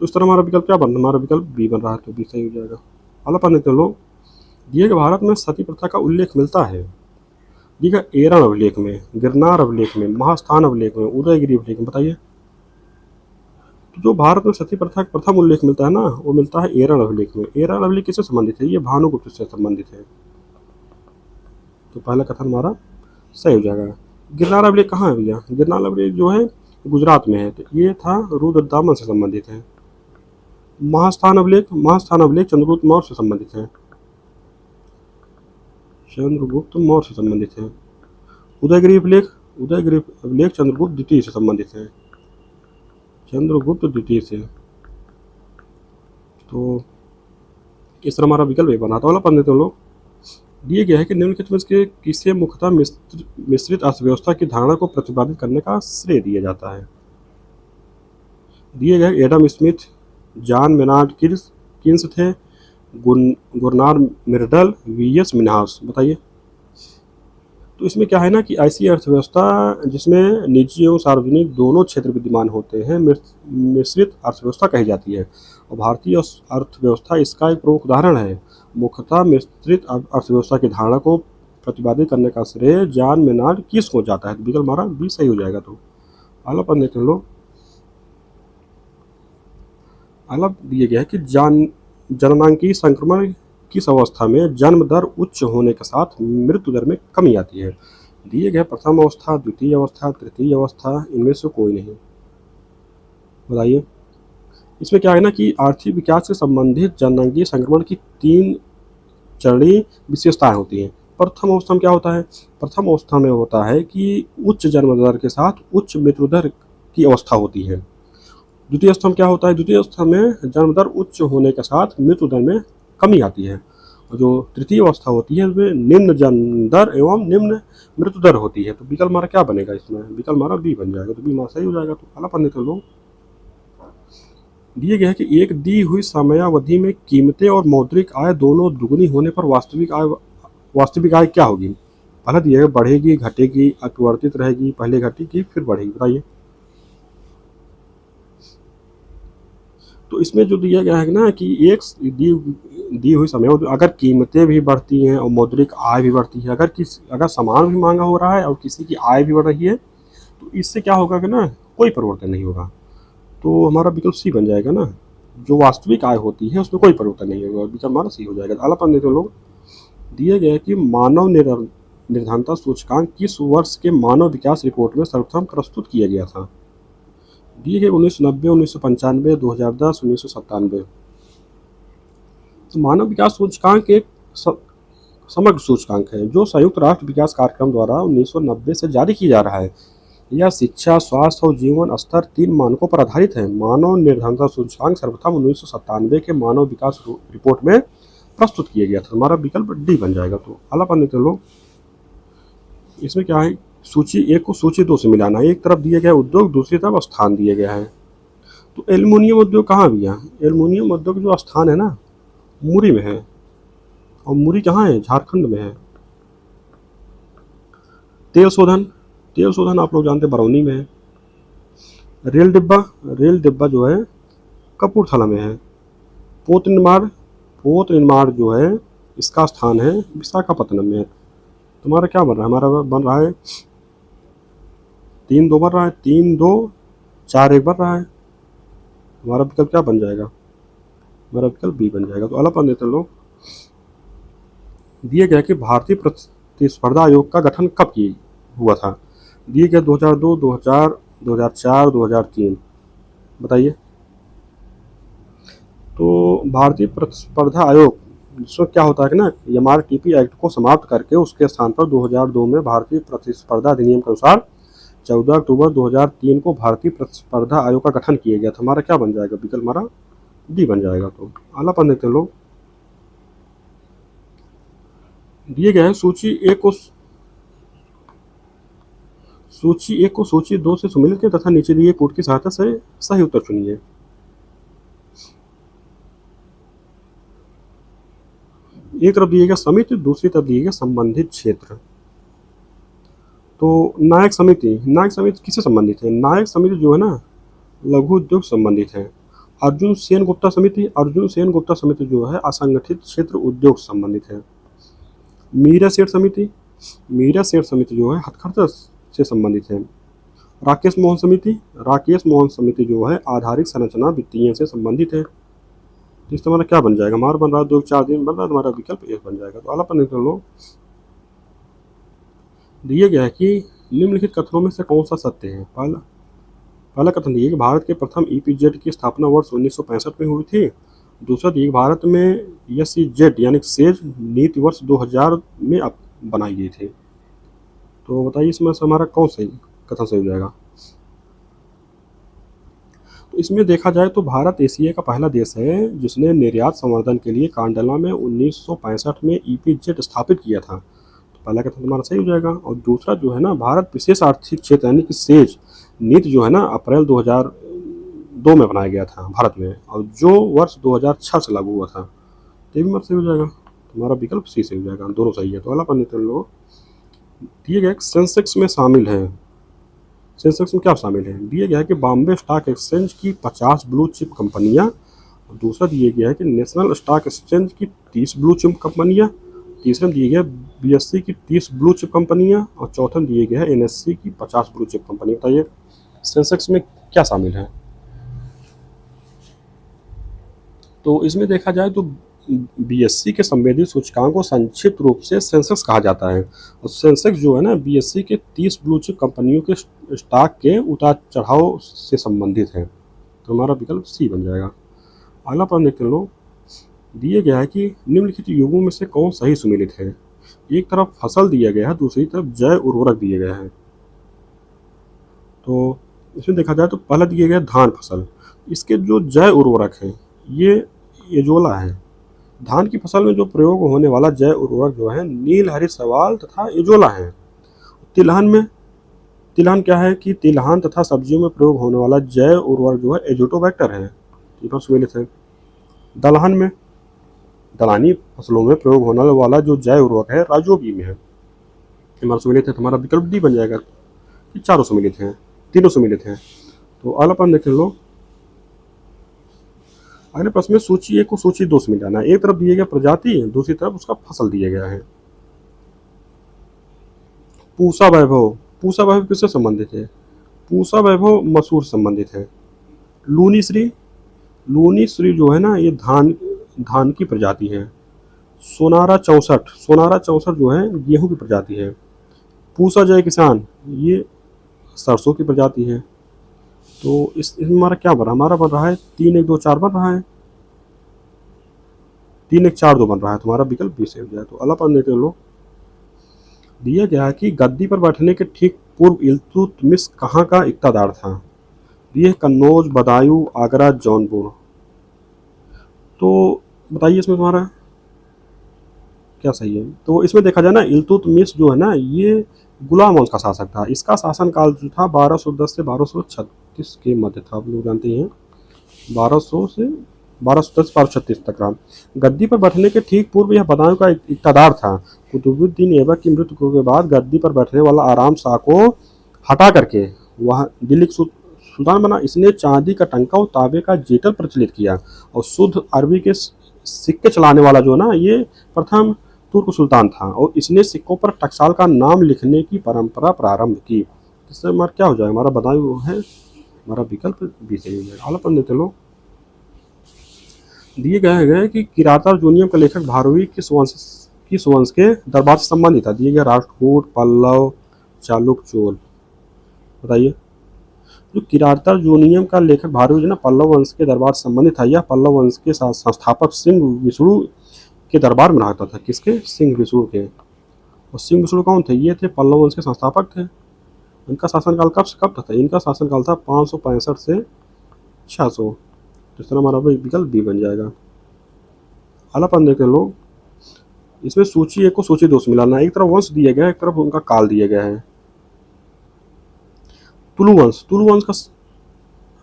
तो इस तरह हमारा विकल्प क्या बन रहा है? हमारा विकल्प बी बन रहा है, तो बी सही हो जाएगा। अगला पढ़ लेते हैं लोग। दिए गए भारत में सती प्रथा का उल्लेख मिलता है। दिए गए एरण अभिलेख में, गिरनार अभिलेख में, महास्थान अभिलेख में, उदयगिरी अभिलेख में। बताइए तो जो भारत में सती प्रथा का प्रथम उल्लेख मिलता है ना, वो मिलता है एरन अभिलेख में। एरन अभिलेख किससे संबंधित है? ये भानुगुप्त से संबंधित है। तो पहला कथन हमारा सही हो जाएगा। गिरनार अभिलेख कहाँ है भैया? गिरनार अभिलेख जो है गुजरात में है, तो ये था रुद्रदामन से संबंधित है। महास्थान अभिलेख चंद्रगुप्त मौर्य से संबंधित है। चंद्रगुप्त मौर्य से संबंधित है। उदयगिरि अभिलेख चंद्रगुप्त द्वितीय से संबंधित है। चंद्रगुप्त द्वितीय से। तो इस तरह हमारा विकल्प बना था। वाला पढ़ने तो लोग दिए गया है कि निम्नलिखित में से किसे मुख्यतः मिश्रित अर्थव्यवस्था की धारणा को प्रतिपादित करने का श्रेय दिया जाता है? दिए गए Adam Smith, John Maynard Keynes थे, गुरनार मिर्डल, वीएस मिनहास। बताइए। तो इसमें क्या है ना कि ऐसी अर्थव्यवस्था जिसमें निजी एवं सार्वजनिक दोनों क्षेत्र विद्यमान होते हैं मिश्रित अर्थव्यवस्था कही जाती है, और भारतीय अर्थव्यवस्था इसका एक प्रमुख उदाहरण है। मुख्यतः मिश्रित अर्थव्यवस्था की धारणा को प्रतिपादित करने का श्रेय जॉन मेनार्ड किस को जाता है? विकल्प हमारा बी सही हो जाएगा। तो अगला पढ़ लेते हैं लोग। अगला दिया गया है कि जननांकीय संक्रमण किस अवस्था में जन्म दर उच्च होने के साथ मृत्यु दर में कमी आती है? दिए गए प्रथम अवस्था, द्वितीय अवस्था, तृतीय अवस्था, इनमें से कोई नहीं। बताइए। इसमें क्या है ना कि आर्थिक विकास से संबंधित जननांकीय संक्रमण की 3 चरणीय विशेषताएं होती हैं। प्रथम अवस्था में क्या होता है? प्रथम अवस्था में होता है कि उच्च जन्म दर के साथ उच्च मृत्यु दर की अवस्था होती है। द्वितीय अवस्था में क्या होता है? द्वितीय अवस्था में जन्म दर उच्च होने के साथ मृत्यु दर में कमी आती है। और जो तृतीय अवस्था होती है उसमें निम्न जन्म दर एवं निम्न मृत्यु दर होती है। तो विकल्प हमारा क्या बनेगा? इसमें विकल्प हमारा बी बन जाएगा। तो बी हमारा सही हो जाएगा। तो अगला पढ़ने तो लोग दिए गए है कि एक दी हुई समयावधि में कीमतें और मौद्रिक आय दोनों दुगुनी होने पर वास्तविक आय क्या होगी? पहला दिया गया बढ़ेगी, घटेगी, अपरिवर्तित रहेगी, पहले घटेगी फिर बढ़ेगी। बताइए। तो इसमें जो दिया गया है ना कि एक दी हुई समय अगर कीमतें भी बढ़ती हैं और मौद्रिक आय भी बढ़ती है, अगर सामान भी महंगा हो रहा है और किसी की आय भी बढ़ रही है, तो इससे क्या होगा कि ना कोई परिवर्तन नहीं होगा। तो हमारा विकल्प सी बन जाएगा ना, जो वास्तविक आय होती है उसमें कोई परिवर्तन नहीं होगा। विकल्प हमारा सी हो जाएगा। अगला पढ़ने तो लोग दिए गए कि मानव निर्धनता सूचकांक किस वर्ष के मानव विकास रिपोर्ट में सर्वप्रथम प्रस्तुत किया गया था? दिए गए 1990, 1995, 2010, 1997। तो मानव विकास सूचकांक एक समग्र सूचकांक है जो संयुक्त राष्ट्र विकास कार्यक्रम द्वारा 1990 से जारी किया जा रहा है। यह शिक्षा, स्वास्थ्य और जीवन स्तर 3 मानकों पर आधारित है। मानव निर्धनता सूचकांक सर्वप्रथम 1997 के मानव विकास रिपोर्ट में प्रस्तुत किया गया था। हमारा विकल्प डी बन जाएगा। तो अगला पढ़ने के लोग इसमें क्या है, सूची 1 को सूची 2 से मिलाना है। एक तरफ दिया गया उद्योग, दूसरी तरफ स्थान दिया गया है। तो एल्युमिनियम उद्योग कहाँ भैया? एल्युमिनियम उद्योग जो स्थान है ना मुरी में है, और मुरी कहाँ है? झारखंड में है। तेल शोधन आप लोग जानते हैं बरौनी में है। रेल डिब्बा जो है कपूरथला में है। पोत निर्माण जो है इसका स्थान है विशाखापत्तनम में है। तुम्हारा क्या बन रहा है? हमारा बन रहा है 3-2 बन रहा है, 3-2, 4-1 बन रहा है। हमारा विकल्प क्या बन जाएगा? हमारा विकल्प बी बन जाएगा। तो अगला पढ़ लेते हैं लोग। दिए गया कि भारतीय प्रतिस्पर्धा आयोग का गठन कब हुआ था? दिए गए 2002, 2000, 2004, 2003। बताइए। तो भारतीय प्रतिस्पर्धा आयोग जिसमें क्या होता है कि ना MRTP एक्ट को समाप्त करके उसके स्थान पर 2002 में भारतीय प्रतिस्पर्धा अधिनियम के अनुसार 14 अक्टूबर 2003 को भारतीय प्रतिस्पर्धा आयोग का गठन किया गया था। हमारा क्या बन जाएगा? विकल्प हमारा डी बन जाएगा। तो अगला पढ़ लेते हैं लोग। दिए गए हैं सूची 1 को सूची 2 से सुमिलित तथा नीचे दिए कोड की सहायता से सही उत्तर चुनिए। एक तरफ दिए गया समिति, दूसरी तरफ दिए गया संबंधित क्षेत्र। तो नायक समिति किससे संबंधित है? नायक समिति जो है ना लघु उद्योग संबंधित है। अर्जुन सेन गुप्ता समिति जो है असंगठित क्षेत्र उद्योग संबंधित है। मीरा सेठ समिति जो है हथकरघा से संबंधित है। राकेश मोहन समिति, राकेश मोहन समिति जो है आधारिक संरचना वित्तीय से संबंधित है। तो इस हमारा क्या बन जाएगा, हमारा बन रहा है 2-4 दिन बन रहा है, तुम्हारा विकल्प एक बन जाएगा। तो अला पर कर लो। दिया गया है कि निम्नलिखित कथनों में से कौन सा सत्य है। पहला कथन दिया कि भारत के प्रथम ईपीजेड की स्थापना वर्ष 1965 में हुई थी। दूसरा दिया भारत में एसईजेड यानी सेज नीति वर्ष 2000 में बनाई गई थी। तो बताइए इसमें से हमारा कौन सही कथन सही हो जाएगा। तो इसमें देखा जाए तो भारत एशिया का पहला देश है जिसने निर्यात संवर्धन के लिए कांडला में 1965 में ईपीजेड स्थापित किया था। तो पहला कथन हमारा सही हो जाएगा। और दूसरा जो है ना, भारत विशेष आर्थिक क्षेत्र यानी कि सेज नीति जो है ना अप्रैल 2002 में बनाया गया था भारत में, और जो वर्ष 2006 से लागू हुआ था। तो ये भी हमारा सही हो जाएगा। तुम्हारा विकल्प सी सही हो जाएगा, दोनों सही है। तो अला पन्ने लोग दिए गए सेंसेक्स में शामिल है। सेंसेक्स में क्या शामिल है, दिया गया है कि बॉम्बे स्टॉक एक्सचेंज की 50 ब्लू चिप कंपनियां, और दूसरा दिया गया है कि नेशनल स्टॉक एक्सचेंज की 30 ब्लू चिप कंपनियां, तीसरा दिए गया बीएससी की 30 ब्लू चिप कंपनियां, और चौथा दिए गया है एनएससी की 50 ब्लू चिप कंपनी। बताइए सेंसेक्स में क्या शामिल है। तो इसमें देखा जाए तो बीएससी के संवेदी सूचकांक को संक्षिप्त रूप से सेंसेक्स कहा जाता है। और सेंसेक्स जो है ना बीएससी के 30 ब्लू चिप कंपनियों के स्टॉक के उतार चढ़ाव से संबंधित है। तो हमारा विकल्प सी बन जाएगा। अगला प्रश्न देखते हैं लोग। दिए गया है कि निम्नलिखित युगों में से कौन सही सुमेलित है। एक तरफ फसल दिया गया है, दूसरी तरफ जैव उर्वरक दिए गए हैं। तो इसमें देखा जाए तो पहला दिया गया धान फसल, इसके जो जैव उर्वरक है ये एजोला है। धान की फसल में जो प्रयोग होने वाला जैव उर्वरक जो है नील हरित शैवाल तथा एजोला है। तिलहन क्या है कि तिलहन तथा सब्जियों में प्रयोग होने वाला जैव उर्वरक जो है एजोटोबैक्टर है। सुमेलित है। दलहनी फसलों में प्रयोग होने वाला जो जैव उर्वरक है राजोबीम है। हमारा सुमेलित है। हमारा विकल्प डी बन जाएगा कि चारों सुमेलित हैं, तीनों सुमेलित हैं। तो अगला प्रश्न देख लो। अगले प्रश्न में सूची 1 को सूची 2 से मिलाना है। एक तरफ दिया गया प्रजाति, दूसरी तरफ उसका फसल दिया गया है। पूसा वैभव किससे संबंधित है। पूसा वैभव मसूर संबंधित है। लूनी श्री जो है ना ये धान की प्रजाति है। सोनारा 64 जो है गेहूं की प्रजाति है। पूसा जय किसान ये सरसों की प्रजाति है। तो इसमें हमारा क्या बन रहा है, हमारा बन रहा है 3-1-2-4 बन रहा है, 3-1-4-2 बन रहा है। तुम्हारा विकल्प बी से हो जाए। तो अल्लाह पर देते लोग। दिया गया है कि गद्दी पर बैठने के ठीक पूर्व इल्तुतमिश कहाँ का इक्तादार था। ये कन्नौज, बदायूं, आगरा, जौनपुर। तो बताइए इसमें तुम्हारा क्या सही है। तो इसमें देखा जाए ना इल्तुतमिश जो है ना ये गुलाम वंश का शासक था। इसका शासनकाल जो था 1210 से 1236 के मध्य था। आप लोग जानते हैं 1210 से 1236 तक रहा। गद्दी पर बैठने के ठीक पूर्व यह बदायूं का इक़्तिदार था। कुतुबुद्दीन ऐबक की मृत्यु के बाद गद्दी पर बैठने वाला आराम शाह को हटा करके वह दिल्ली सुल्तान बना। इसने चांदी का टंका और तांबे का जेतल प्रचलित किया और शुद्ध अरबी के सिक्के चलाने वाला जो ना ये प्रथम तुर्क सुल्तान था। और इसने सिक्कों पर टकसाल का नाम लिखने की परंपरा प्रारंभ की। इससे हमारा क्या हो जाएगा, हमारा बदायूं है। हमारा विकल्प बी सही हो जाएगा। अगला देते लोग। दिए गए कि किराता अर्जुनियम का लेखक भारवी किस वंश के दरबार से संबंधित था। दिए गए राष्ट्रकूट, पल्लव, चालुक्य, चोल। बताइए जो किरातार्जुनीयम का लेखक भारवी जो ना पल्लव वंश के दरबार से संबंधित था। यह पल्लव वंश के संस्थापक सिंह विष्णु के दरबार में रहता था। किसके, सिंह विष्णु के। और सिंह विष्णु कौन थे, ये थे पल्लव वंश के संस्थापक थे। इनका शासनकाल कब से कब था, इनका शासनकाल था 565 से 600। तो इस तरह हमारा विकल्प बी बन जाएगा। अगला प्रश्न देखते हैं लोग। इसमें सूची 1 को सूची 2 से मिलाना है। एक तरफ वंश दिया गया है, एक तरफ उनका काल दिया गया है। तुलु वंश का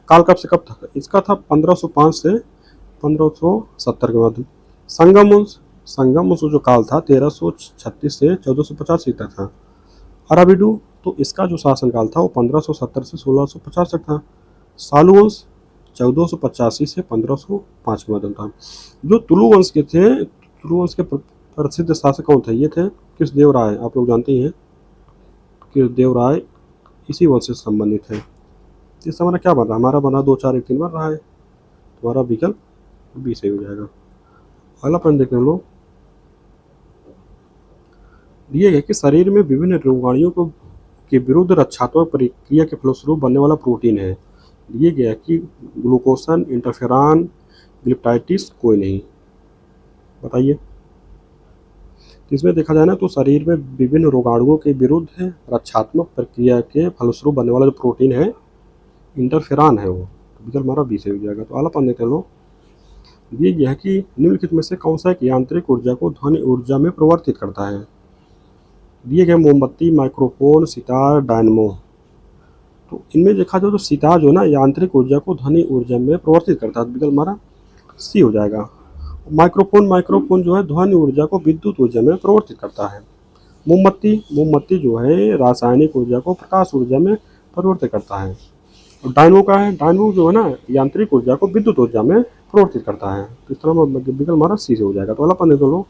काल कब से कब था, इसका था 1505 से 1570 के मध्य। संगम वंश जो काल था 1336 से 1485 तक था। अराबिडू तो इसका जो शासनकाल था वो 1570 से 1650 तक था। सालू वंश 1485 से 1505 के मध्य था। जो तुलु वंश के थे, तुलु वंश के प्रसिद्ध शासक कौन थे, ये थे कृष्णदेव राय। आप लोग जानते हैं कृष्णदेव राय इसी वंश से संबंधित है। इससे हमारा क्या बन रहा है, हमारा बना 2 4 1 3 बन रहा है, तुम्हारा विकल्प बी सही हो जाएगा। अगला प्रश्न देखते हैं हम लोग। दिए गए कि शरीर में विभिन्न रोगाणुओं को के विरुद्ध रक्षात्मक प्रक्रिया के फलस्वरूप बनने वाला प्रोटीन है। दिए गया कि ग्लूकोसन, इंटरफेरॉन, ग्लिप्टाइटिस कोई नहीं। बताइए। इसमें देखा जाए ना तो शरीर में विभिन्न रोगाणुओं के विरुद्ध रक्षात्मक प्रक्रिया के फलस्वरूप बनने वाला जो प्रोटीन है इंटरफेरॉन है वो, तो विकल्प हमारा बी से हो जाएगा। तो अगला पढ़ लेते हैं लोग। दिए गया है कि निम्नलिखित में से कौन सा एक यांत्रिक ऊर्जा को ध्वनि ऊर्जा में परिवर्तित करता है। दिए गए मोमबत्ती, माइक्रोफोन, सितार, डायनमो। तो इनमें देखा जाए तो सितार जो ना यांत्रिक ऊर्जा को ध्वनि ऊर्जा में परिवर्तित करता है, तो विकल्प हमारा सी हो जाएगा। माइक्रोफोन जो है ध्वनि ऊर्जा को विद्युत ऊर्जा में परिवर्तित करता है। मोमबत्ती जो है रासायनिक ऊर्जा को प्रकाश ऊर्जा में परिवर्तित करता है। और डायनमो का है, डायनमो जो है ना यांत्रिक ऊर्जा को विद्युत ऊर्जा में परिवर्तित करता है। तो इस तरह विकल्प हमारा सी से हो जाएगा। तो अगला पढ़ने दो लोग।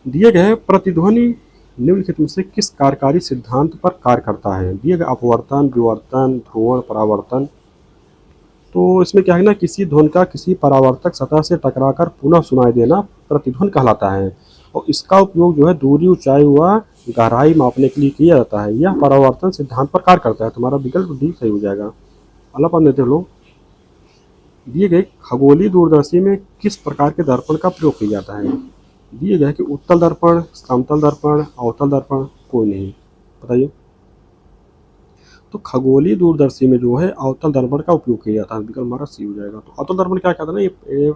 दिए गए प्रतिध्वनि निम्नलिखित में से किस कार्यकारी सिद्धांत पर कार्य करता है। दिए गए अपवर्तन, विवर्तन, ध्रुवण, परावर्तन। तो इसमें क्या है ना, किसी ध्वनि का किसी परावर्तक सतह से टकराकर पुनः सुनाई देना प्रतिध्वनि कहलाता है, और इसका उपयोग जो है दूरी, ऊंचाई व गहराई मापने के लिए किया जाता है। यह परावर्तन सिद्धांत पर कार्य करता है। तुम्हारा विकल्प डी सही हो जाएगा। अगला पढ़ लेते हैं लोग। दिए गए खगोलीय दूरदर्शी में किस प्रकार के दर्पण का प्रयोग किया जाता है। दिए गए कि उत्तल दर्पण, समतल दर्पण, अवतल दर्पण कोई नहीं। बताइए। तो खगोलीय दूरदर्शी में जो है अवतल दर्पण का उपयोग किया जाता है, विकल्प हमारा सी हो जाएगा। तो अवतल दर्पण क्या कहता है ना, ये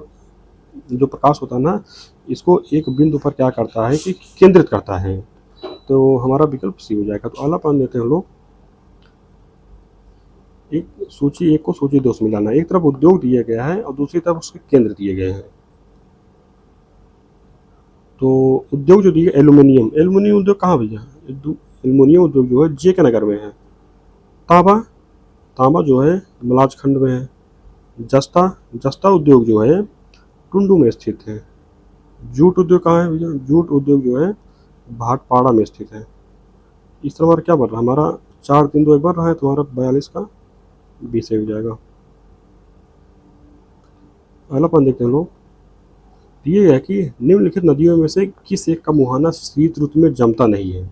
जो प्रकाश होता है ना इसको एक बिंदु पर क्या करता है कि केंद्रित करता है, तो हमारा विकल्प सी हो जाएगा। तो अगला पढ़ लेते हैं हम लोग। एक सूची 1 को सूची 2 से मिलाना। एक तरफ उद्योग दिया गया है और दूसरी तरफ उसके केंद्र दिए गए हैं। तो उद्योग जो दिए एल्यूमिनियम उद्योग कहाँ भैया, एल्यूमिनियम उद्योग जो है जे के नगर में है। तांबा जो है मलाजखंड में है। जस्ता उद्योग जो है टुंडू में स्थित है। जूट उद्योग कहाँ है भैया, जूट उद्योग जो है भाटपाड़ा में स्थित है। इस तरह क्या बन रहा है हमारा 4 3 2 1 बन रहा है, तुम्हारा 42 का 20 हो जाएगा। अगला पन देखते हैं लोग। दिए गया कि निम्नलिखित नदियों में से किस एक का मुहाना शीत ऋतु में जमता नहीं है।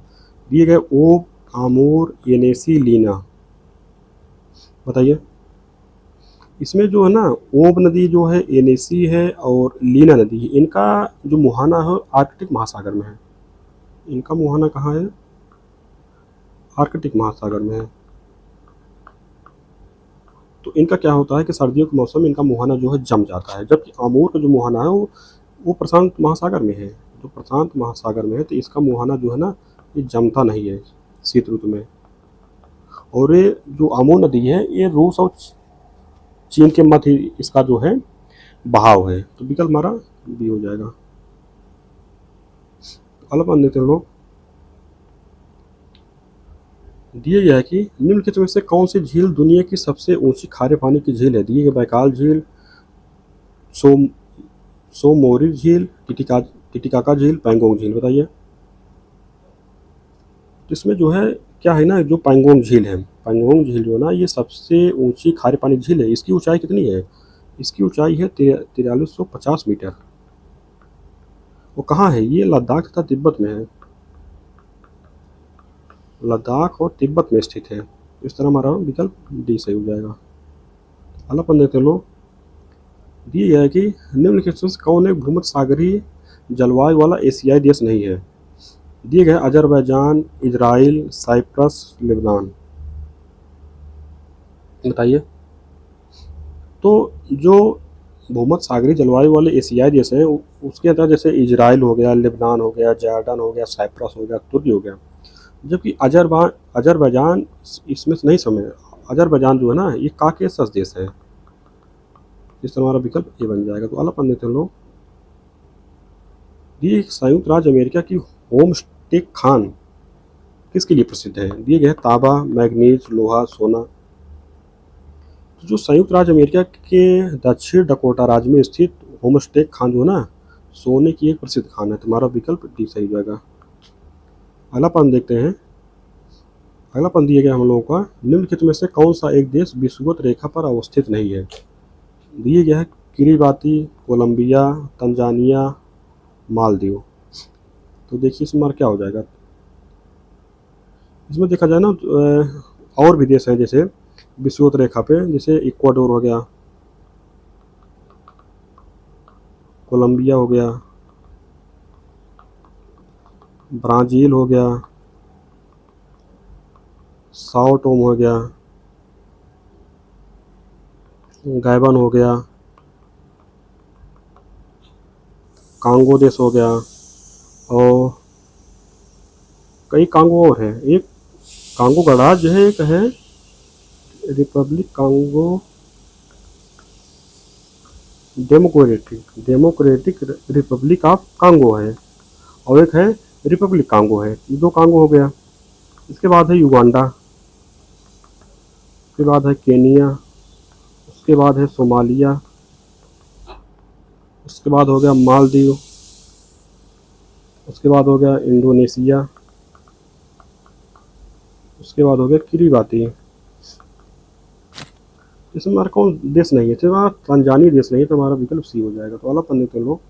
दिए गए ओब, आमूर, येनेसी, लीना। बताइए। इसमें जो है ना ओब नदी जो है, येनेसी है और लीना नदी है, इनका जो मुहाना है आर्कटिक महासागर में है। इनका मुहाना कहाँ है, आर्कटिक महासागर में है। तो इनका क्या होता है कि सर्दियों के मौसम में इनका मुहाना जो है जम जाता है, जबकि आमूर का जो मुहाना है वो प्रशांत महासागर में है। जो प्रशांत महासागर में है तो इसका मुहाना जो है ना ये जमता नहीं है शीत ऋतु में। और ये जो आमूर नदी है ये रूस और चीन के मध्य इसका जो है बहाव है, तो विकल्प हमारा बी हो जाएगा। अलग मान देते हैं लोग। दिए गया है कि निम्नलिखित में से कौन सी झील दुनिया की सबसे ऊंची खारे पानी की झील है। दिए गए बैकाल झील, सोमोरी झील, टिटिकाका झील, पैंगोंग झील। बताइए। इसमें जो है क्या है ना, जो पैंगोंग झील है, पैंगोंग झील जो है ना ये सबसे ऊंची खारे पानी झील है। इसकी ऊंचाई कितनी है, इसकी ऊंचाई है 4350 मीटर। वो कहाँ है, ये लद्दाख तथा तिब्बत में है। लद्दाख और तिब्बत में स्थित है। इस तरह हमारा विकल्प डी सही हो जाएगा। अगला पढ़ लेते हैं लोग। दिए गया है कि निम्नलिखित में से कौन एक भूमध्य सागरीय जलवायु वाला एशियाई देश नहीं है। दिए गए अजरबैजान, इजराइल, साइप्रस, लेबनान। बताइए। तो जो भूमध्य सागरीय जलवायु वाले एशियाई देश हैं उसके अंदर जैसे इजराइल हो गया, लेबनान हो गया, जॉर्डन हो गया, साइप्रस हो गया, तुर्की हो गया, जबकि अजरबैजान इसमें से नहीं समय। अजरबैजान जो है ना ये काकेशस देश है। इस तरह हमारा विकल्प ए बन जाएगा। तो अलग पढ़ लेते हैं लोग। ये संयुक्त राज्य अमेरिका की होम स्टेक खान किसके लिए प्रसिद्ध है। दिए गए तांबा, मैग्नीज, लोहा, सोना। तो जो संयुक्त राज्य अमेरिका के दक्षिण डकोटा राज्य में स्थित होम स्टेक खान जो है ना सोने की एक प्रसिद्ध खान है। तुम्हारा विकल्प डी सही हो जाएगा। अगला पढ़ देखते हैं। अगला पद दिया गया हम लोगों का, निम्नलिखित में से कौन सा एक देश विषुवत रेखा पर अवस्थित नहीं है। दिए गया है किरीबाती, कोलंबिया, तंजानिया, मालदीव। तो देखिए इसमें हमारा क्या हो जाएगा। इसमें देखा जाए ना और भी देश हैं जैसे विषुवत रेखा पे, जैसे इक्वाडोर हो गया, कोलंबिया हो गया, ब्राज़ील हो गया, साओ टोम हो गया, गैबन हो गया, कांगो देश हो गया, और कई कांगो और है। एक कांगो गणराज्य है, एक है Republic Congo, democratic Republic of Congo है, और एक है रिपब्लिक कांगो है। ये दो कांगो हो गया। इसके बाद है युगांडा, उसके बाद है केनिया, उसके बाद है सोमालिया, उसके बाद हो गया मालदीव, उसके बाद हो गया इंडोनेशिया, उसके बाद हो गया किरीबाती। इसमें हमारा कौन देश नहीं है, तो हमारा तंजानिया देश नहीं है, तो हमारा विकल्प सी हो जाएगा। तो अगला पन्ने के लोग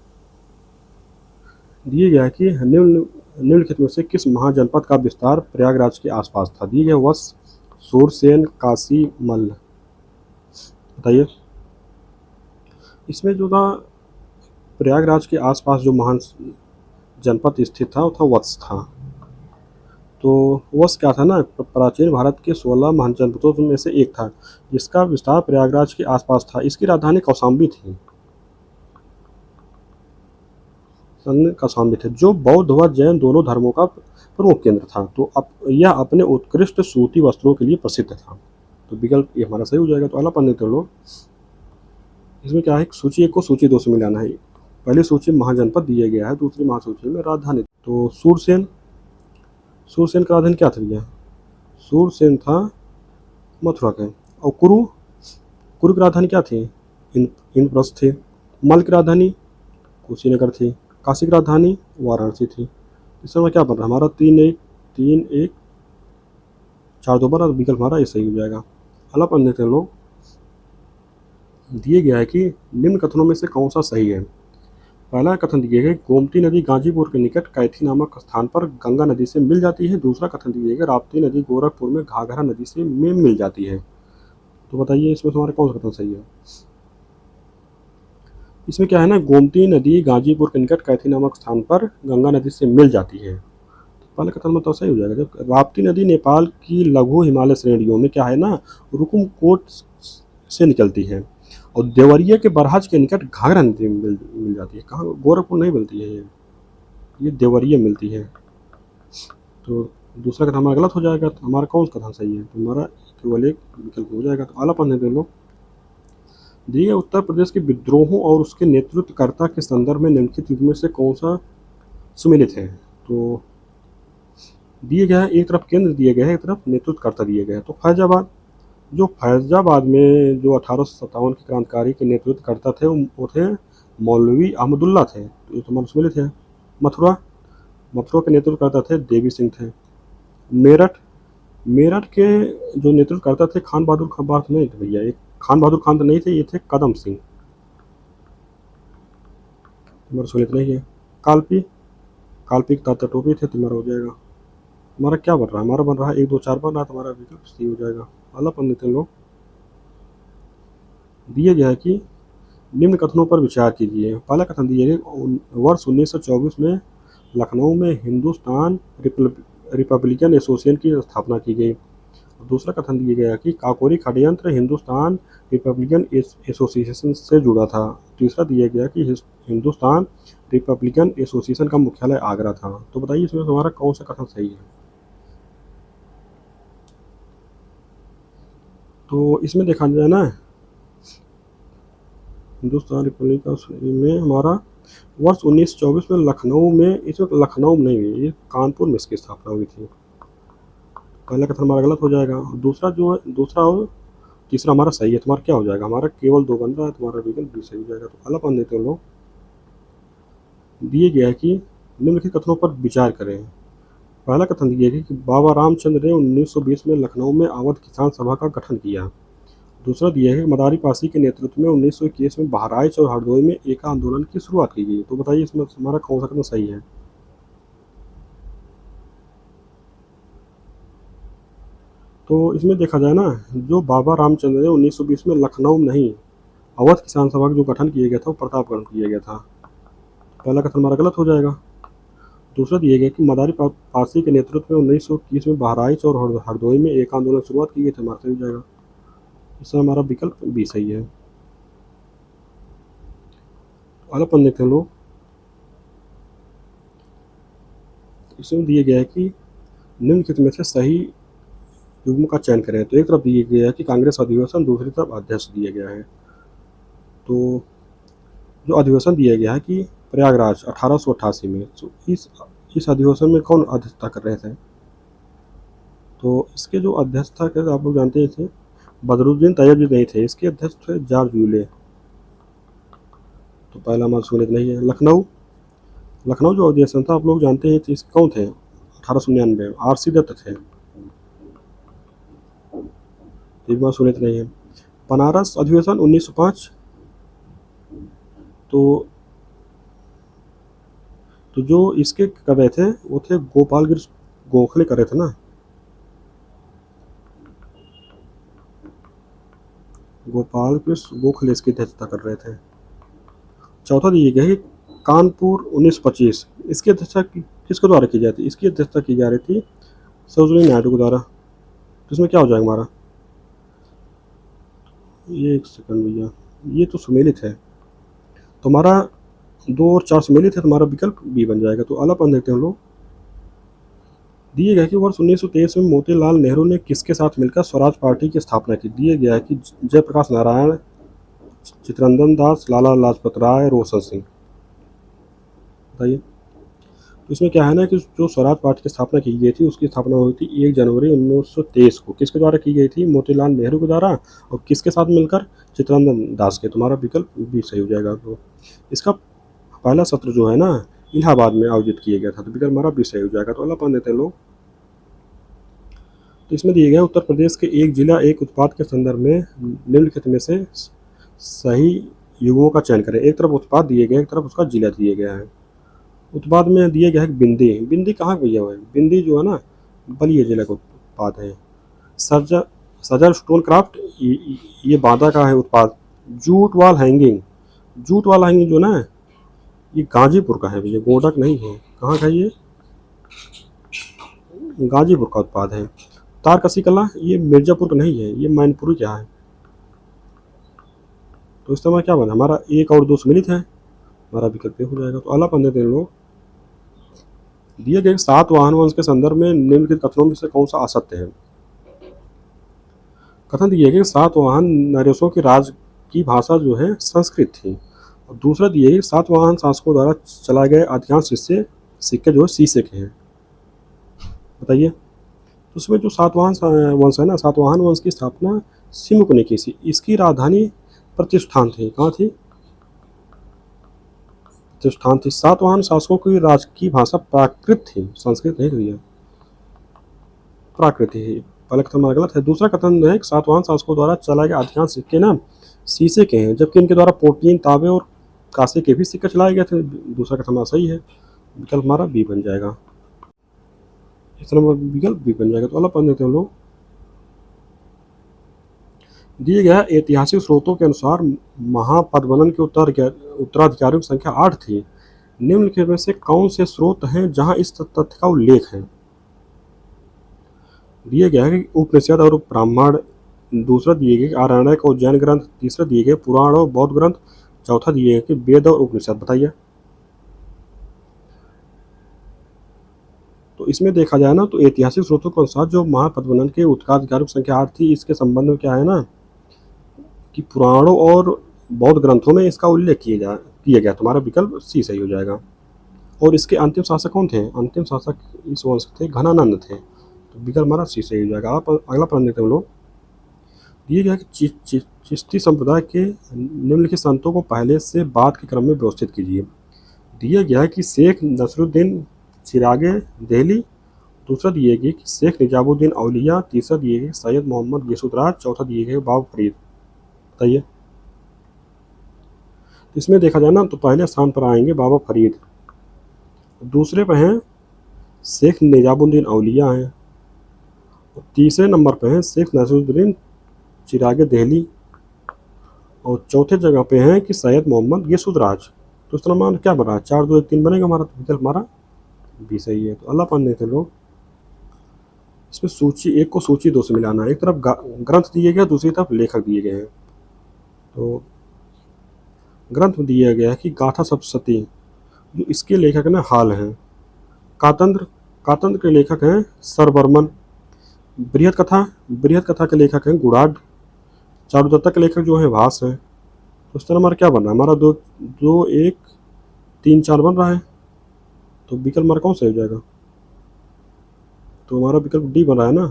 दिए गया है कि निम्नलिखित में से किस महाजनपद का विस्तार प्रयागराज के आसपास था। दिए गया वत्स, सूरसेन, काशी, मल्ल। बताइए। इसमें जो था प्रयागराज के आसपास जो महान जनपद स्थित था वो था वत्स था। तो वत्स क्या था ना, प्राचीन भारत के 16 महान जनपदों में से एक था, जिसका विस्तार प्रयागराज के आसपास था। इसकी राजधानी कौशाम्बी थी, कौशाम्बी थे, जो बौद्ध व जैन दोनों धर्मों का प्रमुख केंद्र था। तो यह अपने उत्कृष्ट सूती वस्त्रों के लिए प्रसिद्ध था। तो विकल्प ये हमारा सही हो जाएगा। तो अगला पढ़ने तो लोग, इसमें क्या है, सूची 1 को सूची 2 से मिलाना है। पहली सूची महाजनपद दिया गया है, दूसरी महासूची में राजधानी। तो सूरसेन का राजधानी क्या था भैया, सूरसेन था मथुरा के। और कुरु की राजधानी क्या थी, इंद्रप्रस्थ थी। मल्ल की राजधानी कुशीनगर थी। काशी की राजधानी वाराणसी थी। इस समय क्या बन रहा है हमारा, 3-1 4-2 बना। विकल्प हमारा ये सही हो जाएगा। अगला पढ़ लेते हैं लोग। दिए गया है कि निम्न कथनों में से कौन सा सही है। पहला कथन दिया गया, गोमती नदी गाजीपुर के निकट कैथी नामक स्थान पर गंगा नदी से मिल जाती है। दूसरा कथन दिया गया, राप्ती नदी गोरखपुर में घाघरा नदी से मिल जाती है। तो बताइए इसमें हमारा कौन सा कथन सही है। इसमें क्या है ना, गोमती नदी गाजीपुर के निकट कैथी नामक स्थान पर गंगा नदी से मिल जाती है। तो पहले कथन में तो सही हो जाएगा। जब राप्ती नदी नेपाल की लघु हिमालय श्रेणियों में क्या है ना, रुकुमकोट से निकलती है, और देवरिया के बरहाज के निकट घाघरा नदी मिल जाती है। कहाँ, गोरखपुर नहीं मिलती है, ये देवरिया मिलती है। तो दूसरा कथन हमारा गलत हो जाएगा। तो हमारा कौन सा कथन सही है, तो हमारा केवल एक विकल्प हो जाएगा। तो आला पढ़ने दे लोग। दिए उत्तर प्रदेश के विद्रोहों और उसके नेतृत्वकर्ता के संदर्भ में निम्नलिखित युग में से कौन सा सुमेलित है। तो दिए गया है, एक तरफ केंद्र दिए गए हैं, एक तरफ नेतृत्वकर्ता दिए गए हैं। तो फैजाबाद में जो 1857 के क्रांतिकारी के नेतृत्वकर्ता थे वो थे मौलवी अहमदुल्ला थे। तो ये तो हमारे सुमेलित है। मथुरा के नेतृत्वकर्ता थे देवी सिंह थे। मेरठ के जो नेतृत्वकर्ता थे खान बहादुर खान बात नहीं थे भैया, एक खान बहादुर खान तो नहीं थे, ये थे कदम सिंह। तुम्हारा सुनित नहीं है। काल्पी तात्या टोपी थे। तुम्हारा हो जाएगा। हमारा क्या बन रहा है, हमारा बन रहा है 1 2 4 बन रहा है। तुम्हारा विकल्प सही हो जाएगा। अगला पढ़ लेते हैं लोग। दिए गया है कि निम्न कथनों पर विचार कीजिए। पहला कथन दिया गया, वर्ष 1924 में लखनऊ में हिंदुस्तान रिपब्लिकन एसोसिएशन की स्थापना की गई। दूसरा कथन दिया गया कि काकोरी षड्यंत्र हिंदुस्तान रिपब्लिकन एसोसिएशन से जुड़ा था। तीसरा दिया गया कि हिंदुस्तान रिपब्लिकन एसोसिएशन का मुख्यालय आगरा था। तो बताइए इसमें हमारा कौन सा कथन सही है। तो इसमें देखा जाए ना, हिंदुस्तान रिपब्लिकन में हमारा वर्ष 1924 में लखनऊ में, इसमें लखनऊ में नहीं हुई, ये कानपुर में इसकी स्थापना हुई थी। पहला कथन हमारा गलत हो जाएगा। दूसरा और तीसरा हमारा सही है। तुम्हारा क्या हो जाएगा, हमारा केवल 2 बन रहा है। तुम्हारा विकल्प भी सही हो जाएगा। तो अगला पढ़ देते हैं लोग। दिए गया है कि निम्नलिखित कथनों पर विचार करें। पहला कथन दिया गया कि बाबा रामचंद्र ने 1920 में लखनऊ में अवध किसान सभा का गठन किया। दूसरा दिया है कि मदारी पासी के नेतृत्व में 1921 में बहराइच और हरदोई में एका आंदोलन की शुरुआत की गई। तो बताइए इसमें हमारा कौन सा कथन सही है। तो इसमें देखा जाए ना, जो बाबा रामचंद्र ने 1920 में लखनऊ में नहीं अवध किसान सभा का जो गठन किया गया था वो प्रतापगढ़ में किया गया था। पहला कथन हमारा गलत हो जाएगा। दूसरा दिया गया कि मदारी पासी के नेतृत्व में 1921 में बहराइच और हरदोई में एक आंदोलन की शुरुआत की गई थी, हमारा सही हो जाएगा। इसमें हमारा विकल्प बी सही है। अगला पढ़ देखते हैं लोग। इसमें दिया गया है कि निम्नलिखित में से सही युग्म का चयन करें। तो एक तरफ दिया गया है कि कांग्रेस अधिवेशन, दूसरी तरफ अध्यक्ष दिया गया है। तो जो अधिवेशन दिया गया है कि प्रयागराज 1888 में, तो इस अधिवेशन में कौन अध्यक्षता कर रहे थे। तो इसके जो अध्यक्षता कर आप लोग जानते हैं थे बदरुद्दीन तैयब जी नहीं थे, इसके अध्यक्ष थे जॉर्ज यूले। तो पहला हमारा सुनित नहीं है। लखनऊ जो अधिवेशन था आप लोग जानते हैं थे, इसके कौन थे 1899 RC दत्त थे। सुनित नहीं है। बनारस अधिवेशन 1905, तो जो इसके कर रहे थे वो थे गोपाल कृष्ण गोखले कर रहे थे ना। गोपाल कृष्ण गोखले इसकी अध्यक्षता कर रहे थे। चौथा दिए गए कानपुर 1925, इसकी अध्यक्षता किसके द्वारा की जाती है। इसकी अध्यक्षता की जा रही थी सरोजिनी नायडू के द्वारा। तो इसमें क्या हो जाएगा हमारा, ये एक सेकंड भैया, ये तो सुमेलित है। तो हमारा 2 और 4 सुमेलित है, तो हमारा विकल्प बी बन जाएगा। तो अगला पढ़ देखते हैं हम लोग। दिए गया कि वर्ष 1923 में मोतीलाल नेहरू ने किसके साथ मिलकर स्वराज पार्टी की स्थापना की। दिए गया है कि जयप्रकाश नारायण, चित्तरंजन दास, लाला लाजपत राय, रोशन सिंह। बताइए। तो इसमें क्या है ना कि जो स्वराज पार्टी की स्थापना की गई थी उसकी स्थापना हुई थी 1 जनवरी 1923 को। किसके द्वारा की गई थी, मोतीलाल नेहरू के द्वारा, और किसके साथ मिलकर, चित्तरंजन दास के। तुम्हारा विकल्प भी सही हो जाएगा। तो इसका पहला सत्र जो है ना इलाहाबाद में आयोजित किया गया था, तो विकल्प हमारा भी सही हो जाएगा। तो अल्लाह पढ़ देते हैं लोग। तो इसमें दिए गए उत्तर प्रदेश के एक जिला एक उत्पाद के संदर्भ में निम्नलिखित में से सही युगों का चयन करें। एक तरफ उत्पाद दिए गए, एक तरफ उसका जिला दिया गया है। उत्पाद में दिया गया है बिंदी। बिंदी कहाँ भैया हुआ है, बिंदी जो है ना बलिया जिला का उत्पाद है। सजर स्टोन क्राफ्ट ये बांदा का है उत्पाद। Jute wall hanging, jute wall hanging जो ना ये गाजीपुर का है भैया, गोडक नहीं है। कहाँ का ये, गाजीपुर का उत्पाद है। तारकसी कला ये मिर्जापुर का नहीं है, ये मैनपुरी क्या है। तो इस समय क्या बना हमारा 1 और 2 सम्मिलित है, हमारा विकल्प हो जाएगा। तो अगला पढ़ने दें लोग। दिए गए सातवाहन वंश के संदर्भ में निम्नलिखित कथनों में से कौन सा असत्य है। कथन दिए गए सातवाहन नरेशों की राज की भाषा जो है संस्कृत थी। और दूसरा दिए गए सातवाहन शासकों द्वारा चलाए गए अधिकांश सिक्के जो है शीशे के हैं। बताइए। तो उसमें जो सातवाहन वंश है ना, सातवाहन वंश की स्थापना सिमुक ने की थी। इसकी राजधानी प्रतिष्ठान थी। कहाँ थी, प्रतिष्ठान थी। सातवाहन शासकों की राज की भाषा प्राकृत थी, संस्कृत नहीं भैया, प्राकृत ही। पहला कथन हमारा गलत है। दूसरा कथन है कि सातवाहन शासकों द्वारा चलाए गए अधिकांश सिक्के ना शीशे के हैं, जबकि इनके द्वारा प्रोटीन, तांबे और कांसे के भी सिक्के चलाए गए थे। दूसरा कथन हमारा सही है, विकल्प हमारा बी बन जाएगा। इस तरह विकल्प बी बन जाएगा। तो अलग पढ़ देते हैं हम लोग। दिए गया ऐतिहासिक स्रोतों के अनुसार महापद्मनन के उत्तराधिकारियों की संख्या 8 थी। निम्नलिखित में से कौन से स्रोत हैं जहां इस तथ्य का उल्लेख है। दिए गया है कि उपनिषद और ब्राह्मण। दूसरा दिए गए आरण्यक और जैन ग्रंथ। तीसरा दिए गए पुराण और बौद्ध ग्रंथ। चौथा दिए गए कि वेद और उपनिषद। बताइए। तो इसमें देखा जाए ना तो ऐतिहासिक स्रोतों के अनुसार जो महापद्मनन के उत्तराधिकारियों की संख्या 8 थी, इसके संबंध में क्या है ना कि पुराणों और बौद्ध ग्रंथों में इसका उल्लेख किया गया। तुम्हारा विकल्प सी सही हो जाएगा। और इसके अंतिम शासक कौन थे, अंतिम शासक इस वंश थे घनानंद थे। तो विकल्प हमारा सी सही हो जाएगा। अगला पढ़ लेते हैं हम लोग। दिए गया कि चिश्ती संप्रदाय के निम्नलिखित संतों को पहले से बाद के क्रम में व्यवस्थित कीजिए। दिया गया कि शेख नसरुद्दीन चिरागे दिल्ली दूसरा दिए गए कि शेख निजामुद्दीन औलिया, तीसरा दिए गए सैयद मोहम्मद गियासुद्दीन, चौथा दिए गए बाबा फरीद। बताइए। इसमें देखा जाए ना तो पहले स्थान पर आएंगे बाबा फरीद, दूसरे पर हैं शेख निजामुद्दीन औलिया हैं, और तीसरे नंबर पर हैं शेख नसीरुद्दीन चिराग दहली, और चौथे जगह पे हैं कि सैयद मोहम्मद गियासुद्दीन। तो इस तरह हमारा क्या बना, 4 2 1 3 बनेगा हमारा, तो विकल्प हमारा बी सही है। तो अल्लाह पढ़ने थे लोग। इसमें सूची एक को सूची 2 से मिलाना है, एक तरफ ग्रंथ दिए गए, दूसरी तरफ लेखक दिए गए हैं। तो ग्रंथ में दिया गया है कि गाथा सप्तशती, जो इसके लेखक ना हाल हैं। कातंत्र, कातंत्र के लेखक हैं सर बर्मन। बृहद कथा के लेखक हैं गुणाढ्य। चारुदत्ता के लेखक जो है भास हैं। तो इस तरह हमारा क्या बन रहा है, हमारा 2 2 1 3 4 बन रहा है। तो विकल्प हमारा कौन सा हो जाएगा, तो हमारा विकल्प डी बन रहा है ना।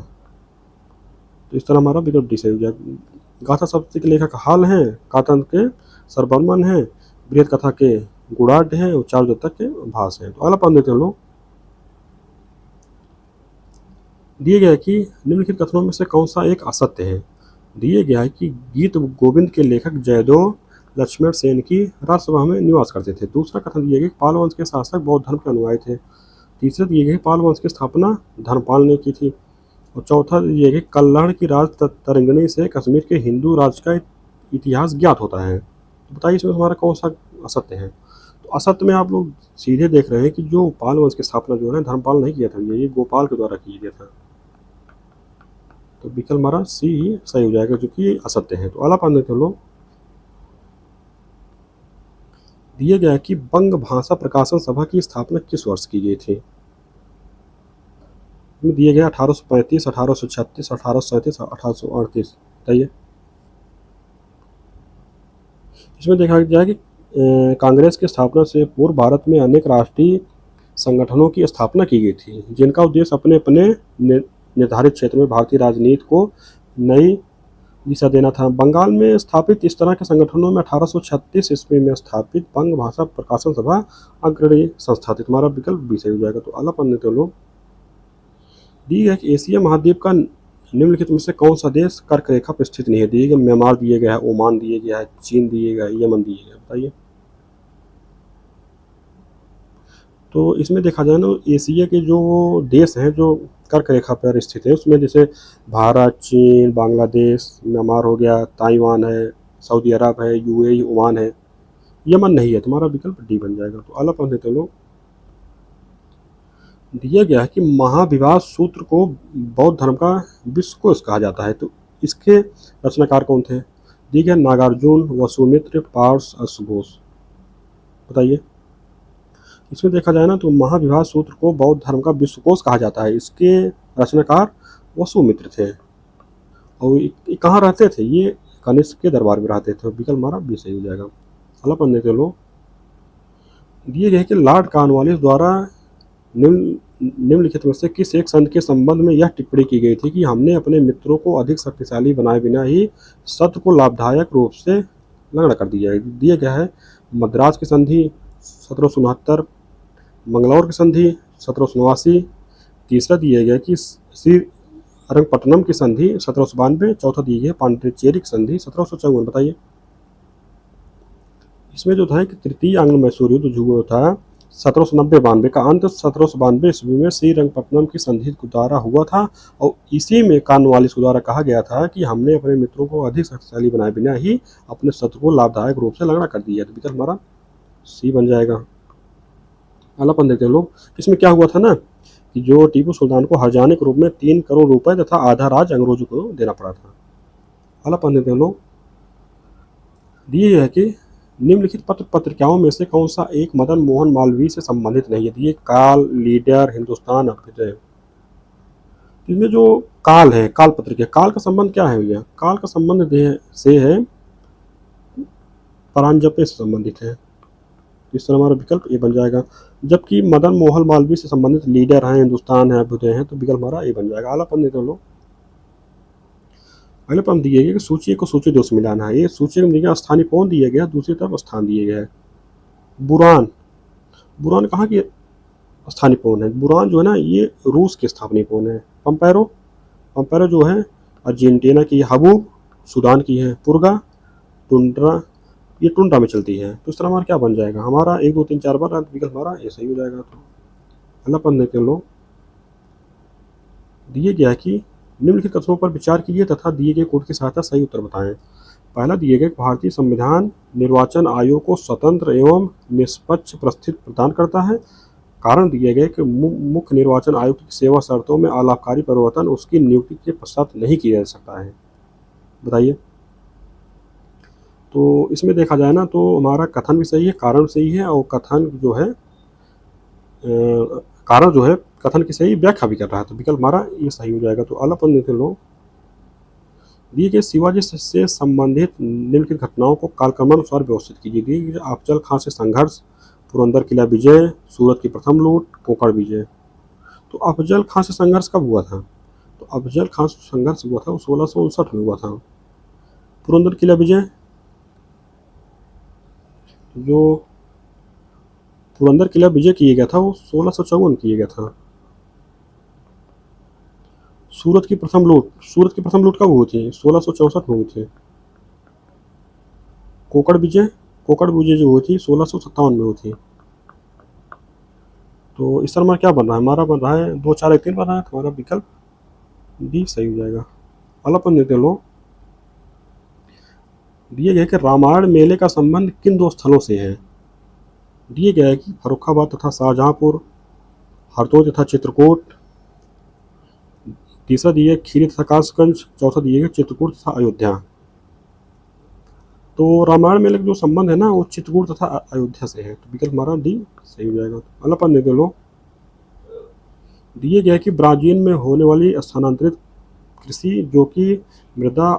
तो इस तरह हमारा विकल्प डी सही हो जाएगा। गाथा सप्तशती के लेखक हाल हैं, कातंत्र के सर बर्मन हैं, बृहद कथा के गुणाढ्य हैं, और चारुदत्ता के भास हैं। तो अगला पढ़ देते हैं हम लोग। दिए गया है कि निम्नलिखित कथनों में से कौन सा एक असत्य है। दिए गया है कि गीत गोविंद के लेखक जयदेव लक्ष्मण सेन की राज्यसभा में निवास करते थे। दूसरा कथन दिया गया कि पाल वंश के शासक बौद्ध धर्म के अनुयायी थे। तीसरा दिए गए पाल वंश की स्थापना धर्मपाल ने की थी। और चौथा दिए गए कल्लड़ की राज तरंगिणी से कश्मीर के हिंदू राज्य का इतिहास ज्ञात होता है। तो बताइए इसमें हमारा कौन सा असत्य है। तो असत्य में आप लोग सीधे देख रहे हैं कि जो पाल वंश की स्थापना जो है धर्मपाल नहीं किया था, ये गोपाल के द्वारा किया गया था। तो विकल्प हमारा सी ही सही हो जाएगा, जो कि असत्य है। तो अगला पढ़ने के लोग। दिया गया कि बंग भाषा प्रकाशन सभा की स्थापना किस वर्ष की गई थी। दिए गया 1835, 1836, 1837, 1838। बताइए। इसमें देखा जाए कि कांग्रेस की स्थापना से पूर्व भारत में अनेक राष्ट्रीय संगठनों की स्थापना की गई थी, जिनका उद्देश्य अपने अपने निर्धारित क्षेत्र में भारतीय राजनीति को नई दिशा देना था। बंगाल में स्थापित इस तरह के संगठनों में 1836 ईस्वी में स्थापित बंग भाषा प्रकाशन सभा अग्रणी संस्था थी। तुम्हारा विकल्प बी सही हो जाएगा। तो अगला पढ़ने तो लोग। दी गया कि एशिया महाद्वीप का निम्नलिखित में से कौन सा देश कर्क रेखा पर स्थित नहीं है। दिए गए म्यांमार दिए गया है, ओमान दिए गया है, चीन दिए गया है, यमन दिए गया है। बताइए। तो इसमें देखा जाए ना एशिया के जो देश हैं जो कर्क रेखा पर स्थित है, उसमें जैसे भारत, चीन, बांग्लादेश, म्यांमार हो गया, ताइवान है, सऊदी अरब है, यूएई, ओमान है, यमन नहीं है। तुम्हारा विकल्प डी बन जाएगा। तो अगला पढ़ते हैं लोग। दिया गया है कि महाविवाद सूत्र को बौद्ध धर्म का विश्वकोश कहा जाता है। तो इसके रचनाकार कौन थे। दिया गया नागार्जुन, वसुमित्र, पार्स, अश्वघोष। बताइए। इसमें देखा जाए ना तो महाविवाद सूत्र को बौद्ध धर्म का विश्वकोश कहा जाता है। इसके रचनाकार वसुमित्र थे, और ये कहाँ रहते थे, ये कनिष्क के दरबार में रहते थे। विकल्प हमारा बी सही हो जाएगा। अगला पढ़ने के लोग। दिए गए कि लॉर्ड कॉर्नवालिस द्वारा निम्नलिखित में से किस एक संत के संबंध में यह टिप्पणी की गई थी कि हमने अपने मित्रों को अधिक शक्तिशाली बनाए बिना ही सत्य को लाभदायक रूप से लंगड़ा कर दिया है। दिया गया है मद्रास की संधि 1769, मंगलौर की संधि 1789, तीसरा दिया गया कि श्रीरंगपट्टनम की संधि 1792, चौथा दिया गया पांडिचेरी की संधि 1754। बताइए। इसमें जो था कि तृतीय आंग्ल मैसूर युद्ध जो था 1790-92 का अंत 1792 ईस्वी में श्रीरंगपट्टनम की संधि द्वारा हुआ था, और इसी में कॉर्नवालिस द्वारा कहा गया था कि हमने अपने मित्रों को अधिक शक्तिशाली बनाए बिना ही अपने शत्रु को लाभदायक रूप से लंगड़ा कर दिया। तो विकल्प हमारा सी बन जाएगा। अगला पढ़ देखते हैं लोग। इसमें क्या हुआ था ना कि जो टीपू सुल्तान को हर्जाने के रूप में 3 करोड़ रुपए तथा आधा राज अंग्रेजों को देना पड़ा था। अगला पढ़ देखते हैं लोग। दिए है कि निम्नलिखित पत्र पत्रिकाओं में से कौन सा एक मदन मोहन मालवीय से संबंधित नहीं है। दिए काल, लीडर, हिंदुस्तान, अभ्युदय। इसमें जो काल है, काल पत्रिका, काल का संबंध क्या है भैया, काल का संबंध से है परांजपे से संबंधित है। इस तरह हमारा विकल्प ए बन जाएगा। जबकि मदन मोहन मालवीय से संबंधित लीडर हैं, हिंदुस्तान है, अभ्युदय है। तो विकल्प हमारा ए बन जाएगा। अगला पढ़ लेते हैं लोग। पहले पर हम दिए गए कि सूची को सूची 2 से मिलाना है। ये सूची में दिया स्थानीय कौन दिया गया, दूसरी तरफ स्थान दिए गया है। बुरान, बुरान कहाँ की स्थानीयपूर्ण है। बुरान जो है ना ये रूस के स्थानीयपूर्ण है। पंपेरो जो है अर्जेंटीना की, हबूब सूडान की है, पुरगा टुंड्रा ये टुंड्रा में चलती है। तो इस तरह हमारा क्या बन जाएगा, हमारा 1 2 3 4 बार विकल्प हमारा ये सही हो जाएगा। तो अगला पढ़ लेते हैं लोग। दिए गया कि निम्नलिखित कथनों पर विचार कीजिए तथा दिए गए कोड की सहायता सही उत्तर बताएं। पहला दिए गए भारतीय संविधान निर्वाचन आयोग को स्वतंत्र एवं निष्पक्ष परिस्थिति प्रदान करता है। कारण दिए गए कि मुख्य निर्वाचन आयुक्त की सेवा शर्तों में अलाभकारी परिवर्तन उसकी नियुक्ति के पश्चात नहीं किया जा सकता है। बताइए। तो इसमें देखा जाए ना तो हमारा कथन भी सही है, कारण सही है, और कथन जो है कारण जो है कथन की सही व्याख्या भी कर रहा है। तो विकल्प हमारा ये सही हो जाएगा। तो अगला पढ़ लेते लोग। दिए गए शिवाजी से संबंधित निम्नलिखित घटनाओं को कालक्रमानुसार व्यवस्थित कीजिए। दिए गए अफजल खां से संघर्ष, पुरंदर किला विजय, सूरत की प्रथम लूट, कोंकण विजय। तो अफजल खां से संघर्ष कब हुआ था, तो अफजल खां से संघर्ष हुआ था वो 1659 में हुआ था। पुरंदर किला विजय, जो पुरंदर किला विजय किया गया था वो 1654 किया गया था। सूरत की प्रथम लूट कब हुई थी, 1664 में हुई थी। कोंकण विजय जो हुई थी 1657 में हुई थी। तो इस तरह हमारा क्या बन रहा है, हमारा बन रहा है 2 4 1 3 बन रहा है। तो हमारा विकल्प डी सही हो जाएगा। अगला पढ़ लेते हैं लोग। दिए गए कि रामायण मेले का संबंध किन 2 स्थलों से है। दिए गया है कि फर्रुखाबाद तथा शाहजहांपुर, हरदोई तथा चित्रकूट, तीसरा दिया खीरी तथा कासगंज, चौथा दिया गया चित्रकूट तथा अयोध्या। तो रामायण मेले का जो संबंध है ना वो चित्रकूट तथा अयोध्या से है। तो विकल्प हमारा डी सही हो जाएगा। अगला पढ़ लेते लोग। दिए गया कि ब्राजील में होने वाली स्थानांतरित कृषि जो कि मृदा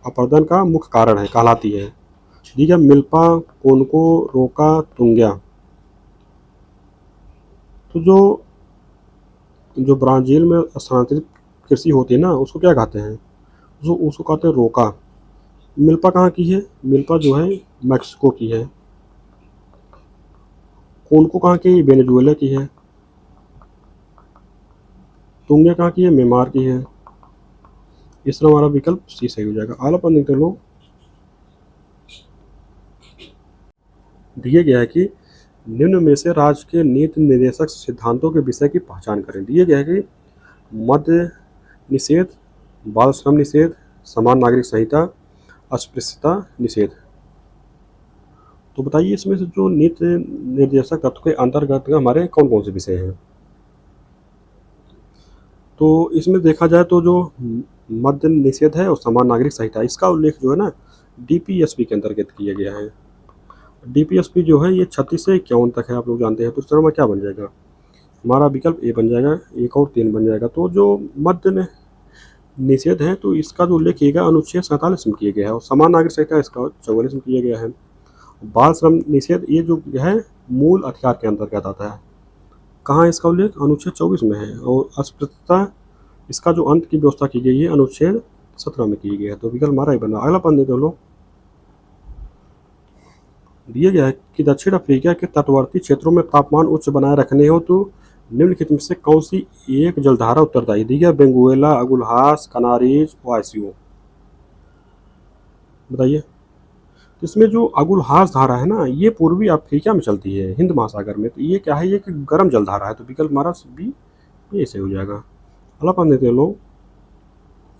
अपरदन का मुख्य कारण है कहलाती है। दिया गया मिल्पा, कोनको, रोका, तुंग्या। तो जो ब्राजील में स्थानांतरित कृषि होती है ना उसको क्या कहते हैं, उसको कहते हैं रोका। मिल्पा कहाँ की है, मिल्पा जो है मैक्सिको की है। कोनको कहाँ की है, वेनेजुएला की है। तुंग्या कहाँ की है, म्यांमार की है। इस तरह हमारा विकल्प सी सही हो जाएगा। अगला पढ़ लेते लोग। दिए गया है कि निम्न में से राज्य के नीति निर्देशक सिद्धांतों के विषय की पहचान करें। दिए गया है कि मद्य निषेध, बाल श्रम निषेध, समान नागरिक संहिता, अस्पृश्यता निषेध। तो बताइए इसमें से जो नीति निर्देशक तत्व के अंतर्गत हमारे कौन कौन से विषय हैं। तो इसमें देखा जाए तो जो मद्य निषेध है और समान नागरिक संहिता, इसका उल्लेख जो है ना डीपीएसपी के अंतर्गत किया गया है। डीपीएसपी जो है ये 36 से 51 तक है, आप लोग जानते हैं। तो इस तरह में क्या बन जाएगा, हमारा विकल्प ए बन जाएगा, 1 और 3 बन जाएगा। तो जो मद्य निषेध है तो इसका जो उल्लेख किया गया अनुच्छेद 47 में किया गया है, और समान नागरिक संहिता इसका 44 में किया गया है। बाल श्रम निषेध ये जो है मूल अधिकार के अंतर्गत आता है, कहाँ इसका उल्लेख अनुच्छेद 24 में है। और अस्पृश्यता इसका जो अंत की व्यवस्था की गई है अनुच्छेद 17 में की गई है। तो विकल्प हमारा ही बना। अगला पढ़ लेते हैं लोग। दिया गया है कि दक्षिण अफ्रीका के तटवर्ती क्षेत्रों में तापमान उच्च बनाए रखने हो तो निम्नलिखित में से कौन सी एक जलधारा उत्तरदायी। दी गया बेंगुएला, अगुलहास, कनारीज, वाइसियो। बताइए। तो इसमें जो अगुलहास धारा है ना ये पूर्वी अफ्रीका में चलती है, हिंद महासागर में। तो ये क्या है, ये कि गर्म जलधारा है। तो विकल्प हमारा भी ये सही हो जाएगा। अगला पढ़ लेते हैं लोग।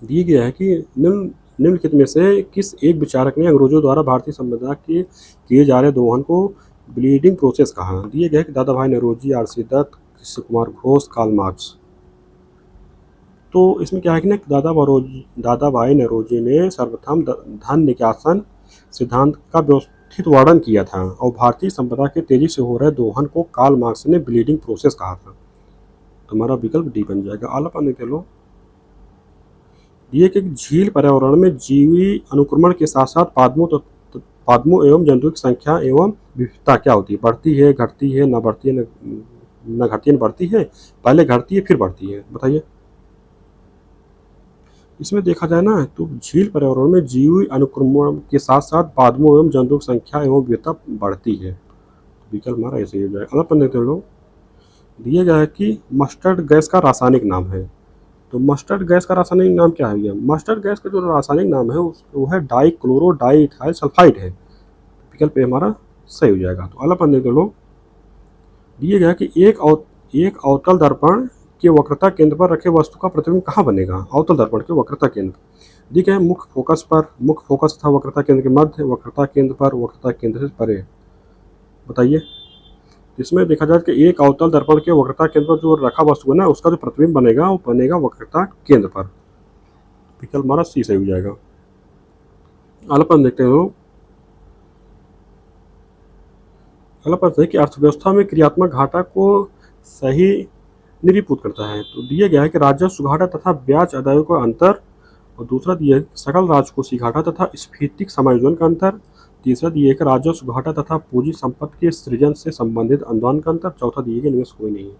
दिए गया है कि निम्नलिखित में से किस एक विचारक ने अंग्रेजों द्वारा भारतीय संविधान के किए जा रहे दोहन को ब्लीडिंग प्रोसेस कहा। दिए गए कि Dadabhai Naoroji, R C. Dutt, Krishna Kumar Ghosh, Karl Marx. तो इसमें क्या है कि ना दादा भाई नौरोजी ने सर्वप्रथम धन निकासन सिद्धांत का व्यवस्थित वर्णन किया था, और भारतीय संपदा के तेजी से हो रहे दोहन को कार्ल मार्क्स ने ब्लीडिंग प्रोसेस कहा था। तो हमारा विकल्प डी बन जाएगा। अगला पढ़ने के लोग। ये कि झील पर्यावरण में जीवी अनुक्रमण के साथ साथ पादमों एवं जंतुओं की संख्या एवं विविधता क्या होती है, बढ़ती है, घटती है, न बढ़ती है, न घटती है, न बढ़ती है, पहले घटती है फिर बढ़ती है। बताइए। इसमें देखा जाए ना तो झील पर्यावरण में जीवी अनुक्रमण के साथ साथ पादमों एवं जंतुओं की संख्या एवं विविधता बढ़ती है। विकल्प हमारा ऐसे ही हो जाए। अगला पढ़ने के लोग। दिया गया है कि मस्टर्ड गैस का रासायनिक नाम है। तो मस्टर्ड गैस का रासायनिक नाम क्या है भैया? मस्टर्ड गैस का जो रासायनिक नाम है वो है डाइक्लोरो डाइइथाइल सल्फाइड है। विकल्प ए हमारा सही हो जाएगा। तो अगला पढ़ने के लोग दिए गया कि एक अवतल दर्पण के वक्रता केंद्र पर रखे वस्तु का प्रतिबिंब कहाँ बनेगा? अवतल दर्पण के वक्रता केंद्र दिए गए मुख्य फोकस पर, मुख्य फोकस तथा वक्रता केंद्र के मध्य, वक्रता केंद्र पर, वक्रता केंद्र से परे। बताइए। इसमें देखा जाए कि एक अवतल दर्पण के वक्रता केंद्र पर जो रखा वस्तु है ना, उसका जो प्रतिबिंब बनेगा वो बनेगा वक्रता केंद्र पर। विकल्प हमारा सी सही हो जाएगा। अगला प्रश्न देखते हैं लोग। अगला प्रश्न है कि अर्थव्यवस्था में क्रियात्मक घाटा को सही निरूपित करता है। तो दिया गया है कि राजस्व घाटा तथा ब्याज आदायों का अंतर, और दूसरा दिया है सकल राजकोषीय घाटा तथा स्फीतिक समायोजन का अंतर, तीसरा दिया है कि राजस्व घाटा तथा पूंजी संपत्ति के सृजन से संबंधित अनुदान का अंतर, चौथा दिए गए इनमें से कोई नहीं है।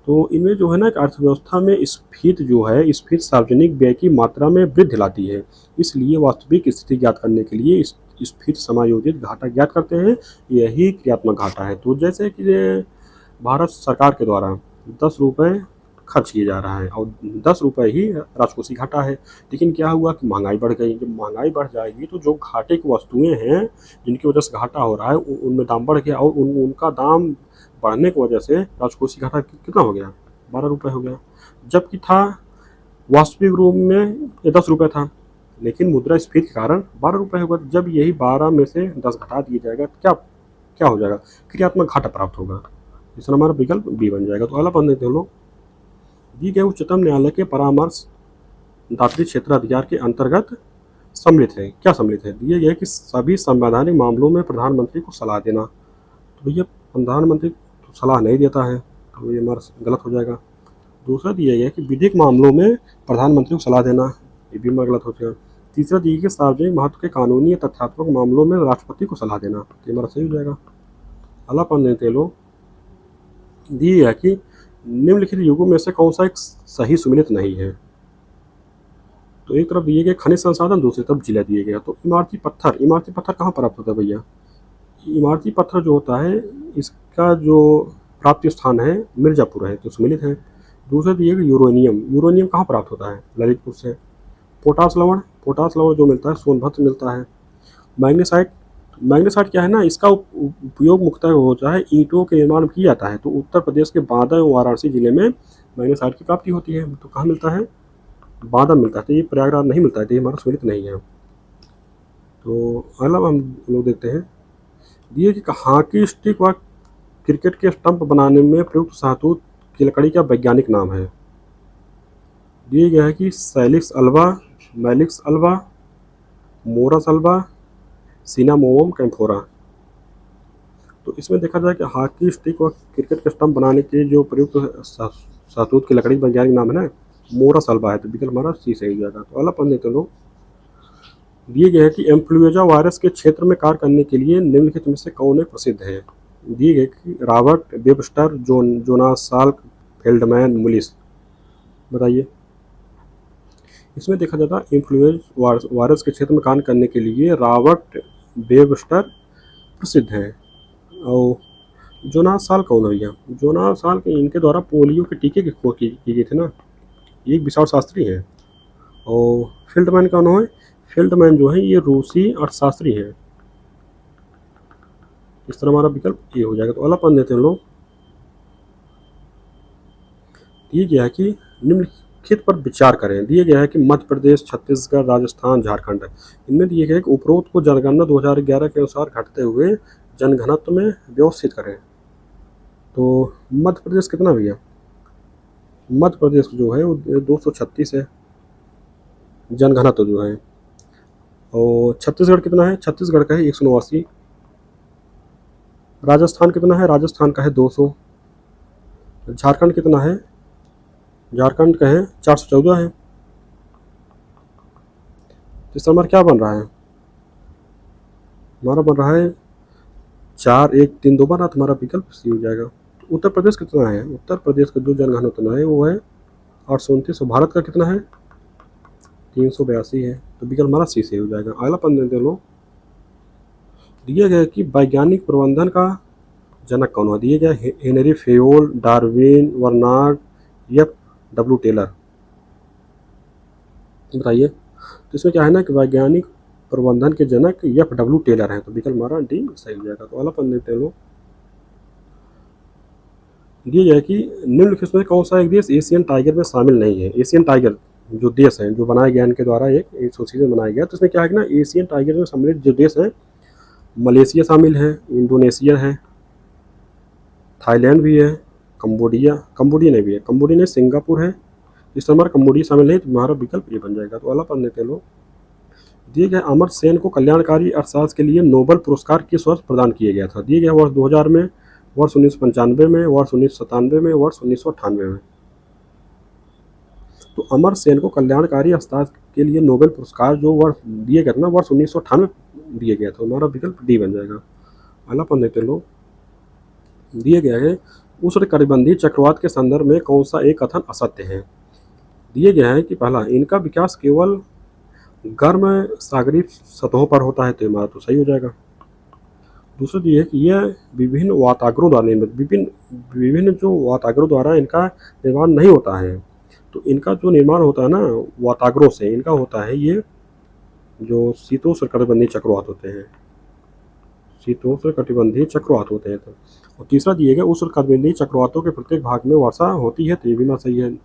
तो इनमें जो है ना अर्थव्यवस्था में स्फीत जो है, स्फीत सार्वजनिक व्यय की मात्रा में वृद्धि लाती है। इसलिए वास्तविक स्थिति ज्ञात करने के लिए स्फीत समायोजित घाटा ज्ञात करते हैं, यही क्रियात्मक घाटा है। तो जैसे कि भारत सरकार के द्वारा 10 रुपये खर्च किया जा रहा है और 10 रुपये ही राजकोषीय घाटा है, लेकिन क्या हुआ कि महंगाई बढ़ गई। जब महंगाई बढ़ जाएगी तो जो घाटे की वस्तुएं हैं जिनकी वजह से घाटा हो रहा है उनमें दाम बढ़ गया, और उनका दाम बढ़ने की वजह से राजकोषीय घाटा कितना हो गया? 12 रुपये हो गया। जबकि था वास्तविक रूप में ये 10 रुपये था, लेकिन मुद्रास्फीति के कारण 12 रुपये होगा। जब यही 12 में से 10 घटा दिया जाएगा तो क्या क्या हो जाएगा? क्रियात्मक घाटा प्राप्त होगा। इसमें हमारा विकल्प बी बन जाएगा। तो अगला पढ़ लेते हैं लोग। दी गए उच्चतम न्यायालय के परामर्श दात्री क्षेत्राधिकार के अंतर्गत सम्मिलित है। क्या सम्मिलित है? दिए गए कि सभी संवैधानिक मामलों में प्रधानमंत्री को सलाह देना। तो भैया प्रधानमंत्री तो सलाह नहीं देता है, तो ये हमारा गलत हो जाएगा। दूसरा दिया गया कि विधिक मामलों में प्रधानमंत्री को सलाह देना, ये भी हमारा गलत हो जाएगा। तीसरा दिया गया सार्वजनिक महत्व के कानूनी या तथ्यात्मक मामलों में राष्ट्रपति को सलाह देना, तो ये हमारा सही हो जाएगा। अगला पढ़ लेते हैं लोग। दिया गया कि निम्नलिखित युगों में से कौन सा एक सही सुमेलित नहीं है? तो एक तरफ दिए गए खनिज संसाधन, दूसरी तरफ जिला दिए गया। तो इमारती पत्थर कहाँ प्राप्त होता है भैया? इमारती पत्थर जो होता है इसका जो प्राप्ति स्थान है मिर्जापुर है, तो सुमेलित है। दूसरा दिए गए यूरेनियम कहाँ प्राप्त होता है? ललितपुर से। पोटास लवण जो मिलता है सोनभद्र मिलता है। मैग्नेसाइट क्या है ना, इसका उपयोग मुख्यतः होता है ईंटों के निर्माण में किया जाता है। तो उत्तर प्रदेश के बांदा एवं वाराणसी जिले में मैग्नेसाइट की प्राप्ति होती है। तो कहाँ मिलता है? बांदा मिलता है। तो ये प्रयागराज नहीं मिलता है, तो ये हमारा सुमेलित नहीं है। तो अगला हम लोग देखते हैं। दिए कि हॉकी स्टिक व क्रिकेट के स्टंप बनाने में प्रयुक्त शाहतूत की लकड़ी का वैज्ञानिक नाम है। दिए गया है कि सैलिक्स अल्वा, मैलिक्स alba, Morus alba, Cinnamomum camphora. तो इसमें देखा जाए कि हॉकी स्टिक व क्रिकेट के स्टंप बनाने के जो प्रयुक्त शाहतूत की लकड़ी वैज्ञानिक नाम है ना, मोरस अल्वा है। तो विकल्प हमारा सी सही हो जाएगा। तो अगला पढ़ने के लोग दिए गए हैं कि इन्फ्लुएंजा वायरस के क्षेत्र में कार्य करने के लिए निम्नलिखित में से कौन एक प्रसिद्ध है? दिए गए कि Robert Webster, Jonas Salk, Feldman, मुलिस। बताइए। इसमें देखा जाता है इन्फ्लुएंजा वायरस के क्षेत्र में कार्य करने के लिए रॉबर्ट वेबस्टर प्रसिद्ध हैं। और जोनास साल्क कौन है भैया? जोनास साल्क इनके द्वारा पोलियो के टीके की खोज की गई थी ना, ये एक विशाल शास्त्री है। और फील्डमैन कौन है? फील्डमैन जो है ये रूसी अर्थशास्त्री है। इस तरह हमारा विकल्प ये हो जाएगा। तो अगला पढ़ देते हैं लोग। दिए गया है कि निम्नलिखित पर विचार करें। दिए गया है कि मध्य प्रदेश, छत्तीसगढ़, राजस्थान, झारखंड। इनमें दिए गए कि उपरोक्त को जनगणना 2011 के अनुसार घटते हुए जनघनत्व में व्यवस्थित करें। तो मध्य प्रदेश कितना भैया? मध्य प्रदेश जो है वो 236 है जनघनत्व जो है। और छत्तीसगढ़ कितना है? छत्तीसगढ़ का है 189। राजस्थान कितना है? राजस्थान का है 200। झारखंड कितना है? झारखंड का है 414 है। इस समय क्या बन रहा है? हमारा बन रहा है 4132 बना, तो हमारा विकल्प सी हो जाएगा। तो उत्तर प्रदेश कितना है? उत्तर प्रदेश का जो जनघनत्व है वो है 829। भारत का कितना है? 382 है। तो विकल्प हमारा सी से हो जाएगा। अगला पढ़ लेते हैं लोग। दिया गया कि वैज्ञानिक प्रबंधन का जनक कौन हुआ? दिए गया Henry Fayol, Darwin, Bernard, F W Taylor. बताइए। तो इसमें क्या है ना कि वैज्ञानिक प्रबंधन के जनक एफ डब्ल्यू टेलर हैं, तो विकल्प हमारा डी सही हो जाएगा। तो अगला पढ़ लेते हैं लोग। दिया गया कि निम्नलिखित में कौन सा एक देश एशियन टाइगर में शामिल नहीं है? एशियन टाइगर जो देश है, जो बनाया गया इनके द्वारा एक एसोसिएशन बनाया गया, तो इसमें क्या है कि ना एशियन टाइगर में सम्मिलित जो देश है, मलेशिया शामिल है, इंडोनेशिया है, थाईलैंड भी है, कंबोडिया नहीं भी है, कंबोडिया नहीं, सिंगापुर है। इस नंबर कंबोडिया शामिल नहीं, तो हमारा विकल्प ये बन जाएगा। तो अगला पढ़ लेते हैं लोग। दिए गए अमर्त्य सेन को कल्याणकारी अर्थशास्त्र के लिए नोबेल पुरस्कार किस वर्ष प्रदान किया गया था? दिए गए वर्ष 2000 में, वर्ष 1995 में, वर्ष 1997 में, वर्ष 1998 में। तो अमर्त्य सेन को कल्याणकारी अर्थशास्त्र के लिए नोबेल पुरस्कार जो वर्ष दिए गए थे ना, वर्ष 1998 दिया गया था। हमारा विकल्प डी बन जाएगा। अगला पढ़ लेते हैं लोग। दिए गया है उष्णकटिबंधीय चक्रवात के संदर्भ में कौन सा एक कथन असत्य है? दिए गया है कि पहला, इनका विकास केवल गर्म सागरीय सतहों पर होता है, तो हमारा तो सही हो जाएगा। दूसरा दिए है कि यह विभिन्न वाताग्रों द्वारा निर्मित, विभिन्न जो वाताग्रों द्वारा इनका निर्माण नहीं होता है। तो इनका जो निर्माण होता है ना वाताग्रों से, इनका होता है ये जो शीतोष्णकटिबंधीय चक्रवात होते हैं, शीतोष्णकटिबंधीय चक्रवात होते हैं। तो और तीसरा दिएगा उष्णकटिबंधीय चक्रवातों के प्रत्येक भाग में वर्षा होती है, तो ये भी हमारा सही है।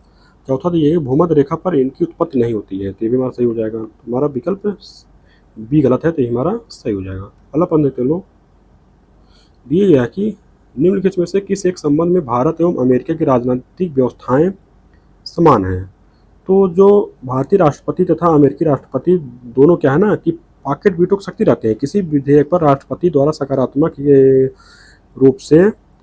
चौथा दिएगा भूमध्य रेखा पर इनकी उत्पत्ति नहीं होती है, तो ये भी हमारा सही हो जाएगा। हमारा विकल्प बी गलत है, तो ये हमारा सही हो जाएगा। अगला पढ़ लेते हैं लोग। दिए गया कि निम्नलिखित में से किस एक संबंध में भारत एवं अमेरिका की राजनीतिक व्यवस्थाएं समान हैं? तो जो भारतीय राष्ट्रपति तथा अमेरिकी राष्ट्रपति दोनों क्या है ना कि पॉकेट वीटो की शक्ति रखते हैं। किसी विधेयक पर राष्ट्रपति द्वारा सकारात्मक रूप से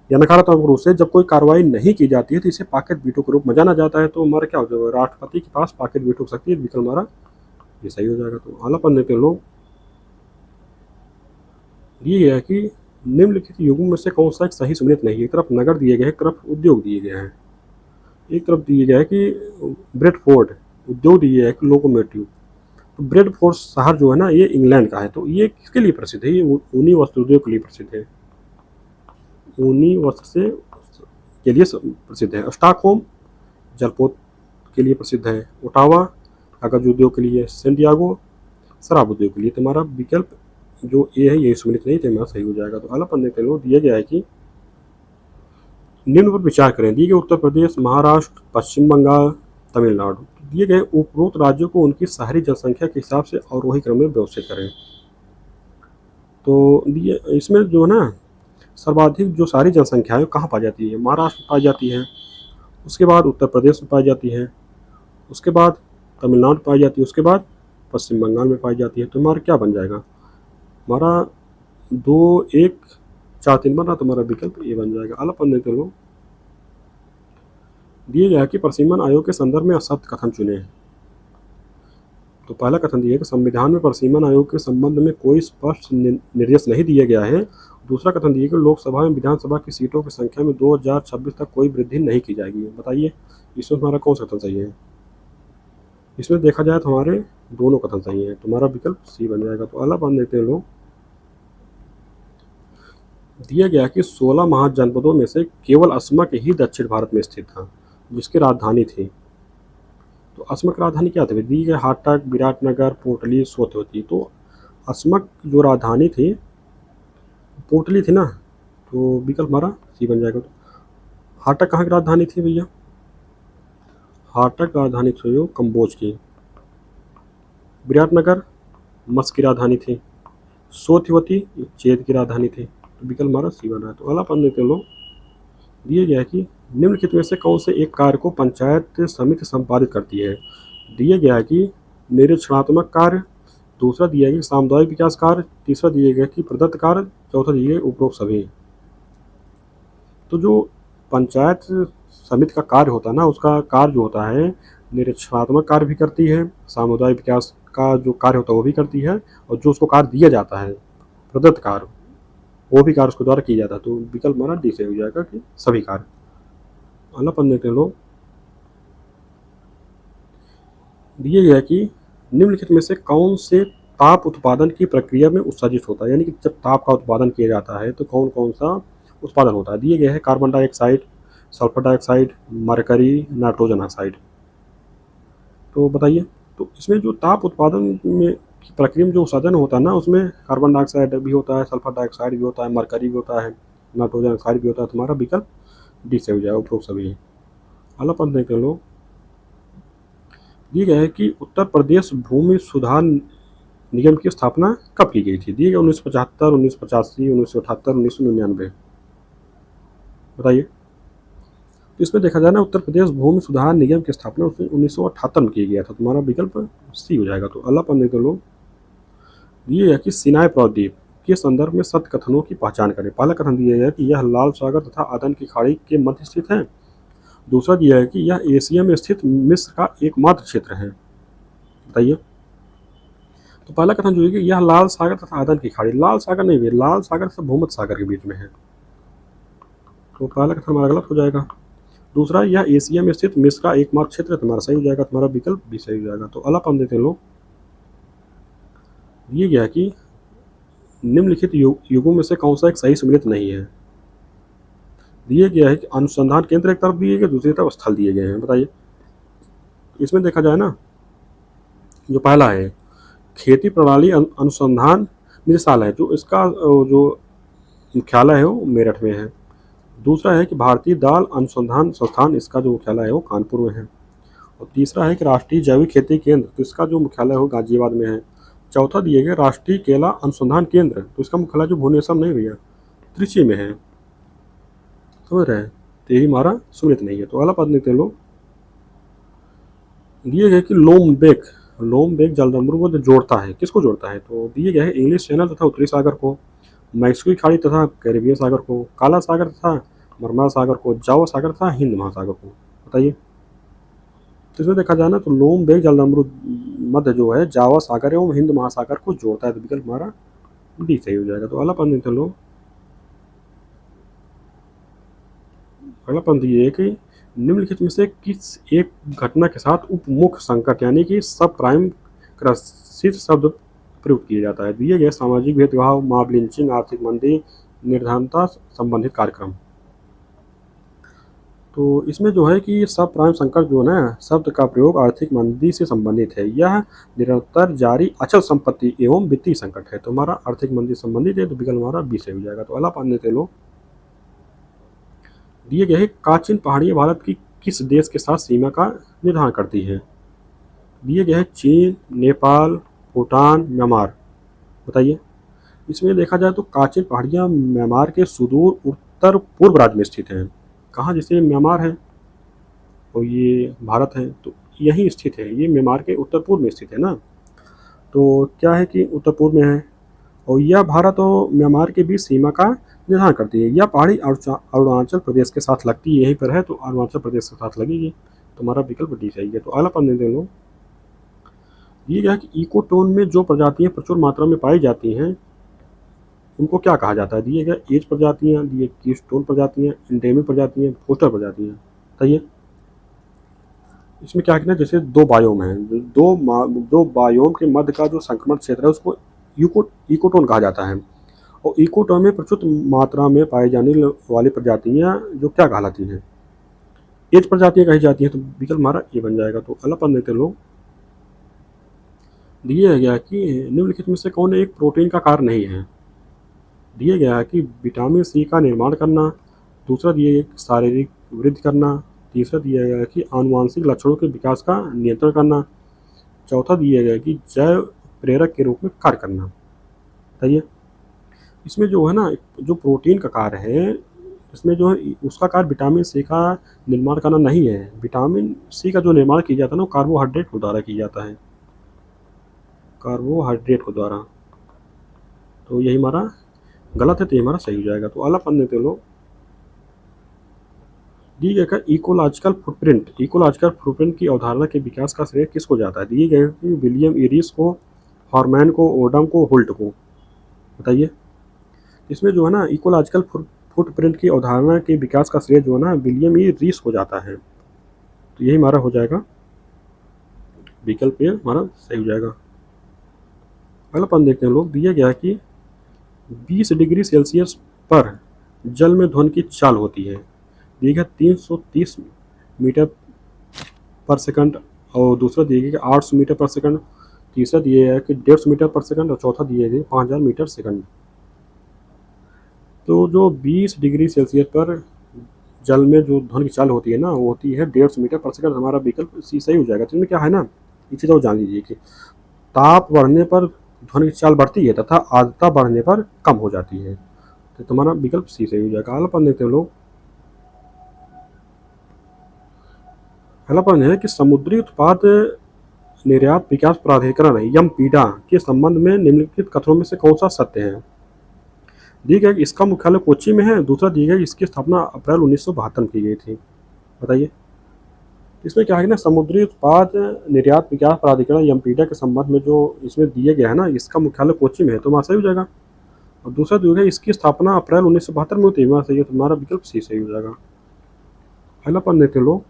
या नकारात्मक रूप से जब कोई कार्रवाई नहीं की जाती है, तो इसे पॉकेट वीटो के रूप में जाना जाता है। तो हमारा क्या हो जाएगा? राष्ट्रपति के पास पॉकेट वीटो की शक्ति है, विकल्प हमारा ये सही हो जाएगा। तो अगला पढ़ने के लोग। दिए गया है कि निम्नलिखित युगों में से कौन सा एक सही सम्मिलित नहीं है? एक तरफ नगर दिए गए हैं, एक तरफ उद्योग दिए गए हैं। एक तरफ दिए गया है कि ब्रेडफोर्ड उद्योग दिए है कि लोकोमोटिव। तो ब्रेडफोर्ड शहर जो है ना ये इंग्लैंड का है, तो ये किसके लिए प्रसिद्ध है? ये ऊनी वस्त्र उद्योग के लिए प्रसिद्ध है, ऊनी वस्त्र से के लिए प्रसिद्ध है। स्टॉकहोम जलपोत के लिए प्रसिद्ध है, ओटावा कागज उद्योग के लिए, सेंटियागो शराब उद्योग के लिए। तो हमारा विकल्प जो ए है ये सम्मिलित नहीं, तो हमारा सही हो जाएगा। तो अगला पढ़ने के लिए दिया गया है कि निम्न पर विचार करें। दिए गए उत्तर प्रदेश, महाराष्ट्र, पश्चिम बंगाल, तमिलनाडु। दिए गए उपरोक्त राज्यों को उनकी शहरी जनसंख्या के हिसाब से अवरोही क्रम में व्यवस्थित करें। तो दिए इसमें जो है ना सर्वाधिक जो सारी जनसंख्या है कहाँ पाई जाती है? महाराष्ट्र में पाई जाती है, उसके बाद उत्तर प्रदेश में पाई जाती है, उसके बाद तमिलनाडु में पाई जाती है, उसके बाद पश्चिम बंगाल में पाई जाती है। तो हमारा क्या बन जाएगा? हमारा 2, 1, 4, 3 बन रहा, तो हमारा विकल्प ए बन जाएगा। अगला पढ़ने के लोग। दिए गया कि प्रशिमन आयोग के संदर्भ में शब्द कथन चुने। तो पहला कथन दिया है कि संविधान में प्रशिमन आयोग के संबंध में कोई स्पष्ट निर्देश नहीं दिया गया है। दूसरा कथन दिया कि लोकसभा में विधानसभा की सीटों की संख्या में 2026 तक कोई वृद्धि नहीं की जाएगी। बताइए इसमें हमारा कौन सा कथन सही है? इसमें देखा जाए तो हमारे दोनों कथन सही हैं, तो हमारा विकल्प सी बन जाएगा। तो अगला पढ़ लेते हैं लोग। दिया गया कि 16 महाजनपदों में से केवल अस्मक ही दक्षिण भारत में स्थित था, जिसकी राजधानी थी। तो अस्मक की राजधानी क्या थी? दी गई हाटक, विराटनगर, पोटली, सोतवती। तो अस्मक जो राजधानी थी पोटली थी ना, तो विकल्प हमारा सी बन जाएगा। तो हाटक कहाँ की राजधानी थी भैया? हाटक राजधानी थी कंबोज की। विराटनगर मस्क की राजधानी थी। सोतवती चेद की राजधानी थी। तो विकल्प हमारा सी बन रहा है। तो अगला पढ़ने के लोग। दिए गया है कि निम्नलिखित में से कौन से एक कार्य को पंचायत समिति संपादित करती है? दिया गया है कि निरीक्षणात्मक कार्य, दूसरा दिया गया कि सामुदायिक विकास कार्य, तीसरा दिया गया कि प्रदत्त कार्य, चौथा दिया गया उपरोक्त सभी। तो जो पंचायत समिति का कार्य होता है ना, उसका कार्य जो होता है निरीक्षणात्मक कार्य भी करती है, सामुदायिक विकास का जो कार्य होता है वो भी करती है, और जो उसको कार्य दिया जाता है प्रदत्त कार्य वो भी कार्य उसके द्वारा किया जाता है। तो विकल्प हमारा डी से हो जाएगा कि सभी कार्य। अगला पढ़ने के लोग। दिए गया कि निम्नलिखित में से कौन से ताप उत्पादन की प्रक्रिया में उत्सर्जित होता है? यानी कि जब ताप का उत्पादन किया जाता है तो कौन कौन सा उत्पादन होता है। दिए गए हैं carbon dioxide, sulphur dioxide, mercury, nitrogen oxide. तो बताइए, तो इसमें जो ताप उत्पादन में की प्रक्रिया में जो उत्सर्जन होता है ना, उसमें कार्बन डाइऑक्साइड भी होता है, सल्फर डाइऑक्साइड भी होता है, मरकरी भी होता है, नाइट्रोजन ऑक्साइड भी होता है। तुम्हारा विकल्प डी से हो जाएगा, उपरोक्त सभी। अगला प्रश्न देखते हैं लोग। दिए गए है कि उत्तर प्रदेश भूमि सुधार निगम की स्थापना कब की गई थी। दिए गए 1975, 1985, 1978, 1999। बताइए। तो इसमें देखा जाए ना, उत्तर प्रदेश भूमि सुधार निगम की स्थापना 1978 में किया गया था। तुम्हारा विकल्प सी हो जाएगा। तो अगला पढ़ने के लोग, ये है कि सिनाई प्रायद्वीप के संदर्भ में सत्य कथनों की पहचान करें। पहला कथन दिया गया है कि यह लाल सागर तथा अदन की खाड़ी के मध्य स्थित है। दूसरा दिया है कि यह एशिया में स्थित मिस्र का एकमात्र क्षेत्र है। बताइए। तो पहला कथन जो है कि यह लाल सागर तथा अदन की खाड़ी, लाल सागर नहीं है, लाल सागर तथा भूमध्य सागर के बीच में है। तो पहला कथन हमारा गलत हो जाएगा। दूसरा, यह एशिया में स्थित मिस्र का एकमात्र क्षेत्र, तुम्हारा सही हो जाएगा। तुम्हारा विकल्प भी सही हो जाएगा। तो अगला पढ़ देते हैं लोग। दिए गया कि निम्नलिखित युगों में से कौन सा एक सही सम्मिलित नहीं है। दिए गया है कि अनुसंधान केंद्र एक तरफ दिए गए, दूसरी तरफ स्थल दिए गए हैं। बताइए। इसमें देखा जाए ना, जो पहला है खेती प्रणाली अनुसंधान निदेशालय, जो इसका जो मुख्यालय है वो मेरठ में है। दूसरा है कि भारतीय दाल अनुसंधान संस्थान, इसका जो मुख्यालय है वो कानपुर में है। और तीसरा है कि राष्ट्रीय जैविक खेती केंद्र, तो इसका जो मुख्यालय है वो गाजियाबाद में है। चौथा दिए गए राष्ट्रीय केला अनुसंधान केंद्र, तो इसका मुख्यालय जो भुवनेश्वर नहीं भैया, त्रिची में है। समझ रहे हैं। तो यही हमारा सुमित नहीं है। तो अगला पद लेते हैं लोग। दिए गए कि लोमबेक जलदम्बरू को जोड़ता है, किसको जोड़ता है। तो दिए गए है इंग्लिश चैनल तथा उत्तरी सागर को, मैक्सिको की खाड़ी तथा कैरिबियन सागर को, काला सागर तथा मरमार सागर को, जावा सागर तथा हिंद महासागर को। बताइए। तो इसमें देखा जाए ना, तो लोमबेक जलदम्बरू मध्य जो है जावा सागर एवं हिंद महासागर को जोड़ता है। तो विकल्प हमारा डी सही हो जाएगा। तो अगला पद लेते हैं लोग। अगला पंक्ति ये है कि निम्नलिखित में से किस एक घटना के साथ उपमुख संकट यानी कि सब प्राइम क्रसिस शब्द प्रयुक्त किया जाता है। दिए गए सामाजिक भेदभाव, मॉब लिंचिंग, आर्थिक मंदी, निर्धनता संबंधित कार्यक्रम। तो इसमें जो है कि सब प्राइम संकट जो है ना, शब्द का प्रयोग आर्थिक मंदी से संबंधित है। यह निरंतर जारी अचल संपत्ति एवं वित्तीय संकट है। तो हमारा आर्थिक मंदी संबंधित है। तो विकल्प हमारा बी से हो जाएगा। तो अगला पढ़ लेते लोग। दिए गए काचिन पहाड़ियाँ भारत की किस देश के साथ सीमा का निर्धारण करती है। दिए गए हैं चीन, नेपाल, भूटान, म्यांमार। बताइए। इसमें देखा जाए तो काचिन पहाड़ियाँ म्यांमार के सुदूर उत्तर पूर्व राज्य में स्थित हैं। कहाँ, जैसे म्यांमार है और ये भारत है, तो यहीं स्थित है। ये म्यांमार के उत्तर पूर्व में स्थित है ना। तो क्या है कि उत्तर पूर्व में है और यह भारत और म्यांमार के बीच सीमा का निर्धारण करती है। यह पहाड़ी अरुणाचल प्रदेश के साथ लगती है, यहीं पर है, तो अरुणाचल प्रदेश के साथ लगेगी। तुम्हारा विकल्प डी सही है। तो अगला पढ़ने दे लो। ये क्या है कि इकोटोन में जो प्रजातियां प्रचुर मात्रा में पाई जाती हैं उनको क्या कहा जाता है। दिए गए एज प्रजातियां, दिए कीस्टोन प्रजातियां, एंडेमिक प्रजातियां, फोस्टर प्रजातियां। बताइए। इसमें क्या है, जैसे दो बायोम हैं, दो बायोम के मध्य का जो संक्रमण क्षेत्र है उसको इकोटोन कहा जाता है। और इकोटोन में प्रचुर मात्रा में पाई जाने वाली प्रजातियां जो क्या कहलाती हैं, एज प्रजातियां कही जाती हैं। तो विकल्प हमारा ये बन जाएगा। तो अगला पढ़ लेते लोग। दिया गया कि निम्नलिखित में से कौन एक प्रोटीन का कार्य नहीं है। दिया गया है कि विटामिन सी का निर्माण करना। दूसरा दिया गया शारीरिक वृद्धि करना। तीसरा दिया गया कि आनुवांशिक लक्षणों के विकास का नियंत्रण करना। चौथा दिया गया कि जैव प्रेरक के रूप में कार्य करना। बताइए। इसमें जो है ना, जो प्रोटीन का कार्य है इसमें जो है उसका कार्य विटामिन सी का निर्माण करना नहीं है। विटामिन सी का जो निर्माण किया जाता है ना, वो कार्बोहाइड्रेट के द्वारा किया जाता है, कार्बोहाइड्रेट के द्वारा। तो यही हमारा गलत है, तो ये हमारा सही हो जाएगा। तो अगला पढ़ लेते लोग। दिए गए का इकोलॉजिकल फुटप्रिंट की अवधारणा के विकास का श्रेय किसको जाता है। दिए गए कि विलियम एरिस को, हॉर्मैन को, ओडम को, हुल्ट को। बताइए। इसमें जो है ना, इकोलॉजिकल फुटप्रिंट की अवधारणा के विकास का श्रेय जो है ना, विलियम ई रीस को जाता है। तो यही हमारा हो जाएगा, विकल्प ये हमारा सही हो जाएगा। अगला पन देखते हैं लोग। दिया गया कि 20 डिग्री सेल्सियस पर जल में ध्वनि की चाल होती है। दिया गया 330 मीटर पर सेकंड, और दूसरा दिया गया कि 800 मीटर पर सेकंड, तीसरा दिया है कि 150 मीटर पर सेकंड, और चौथा दिया है 5000 मीटर सेकंड। तो जो 20 डिग्री सेल्सियस पर जल में जो ध्वनि की चाल होती है ना, वो होती है 150 मीटर पर सेकंड। हमारा विकल्प सी सही हो जाएगा। तो इसमें क्या है ना, ये चीज़ और जान लीजिए कि ताप बढ़ने पर ध्वनि की चाल बढ़ती है तथा आर्द्रता बढ़ने पर कम हो जाती है। तो तुम्हारा विकल्प सी सही हो जाएगा। अगला प्रश्न देखते हैं लोग। अगला प्रश्न है कि समुद्री उत्पाद निर्यात विकास प्राधिकरण यमपीडा के संबंध में निम्नलिखित कथनों में से कौन सा सत्य है। दिया गया कि इसका मुख्यालय कोच्चि में है। दूसरा दिया गया कि इसकी स्थापना अप्रैल 1972 में की गई थी। बताइए इसमें क्या है ना, समुद्री उत्पाद निर्यात विकास प्राधिकरण यमपीडा के संबंध में जो इसमें दिया गया है ना, इसका मुख्यालय कोच्चि में है, तो वहाँ सही हो जाएगा। और दूसरा जो है इसकी स्थापना अप्रैल 1972 में हुई थी, वहाँ सही है। तुम्हारा विकल्प सी सही हो जाएगा। पहला पढ़ लेते लोग।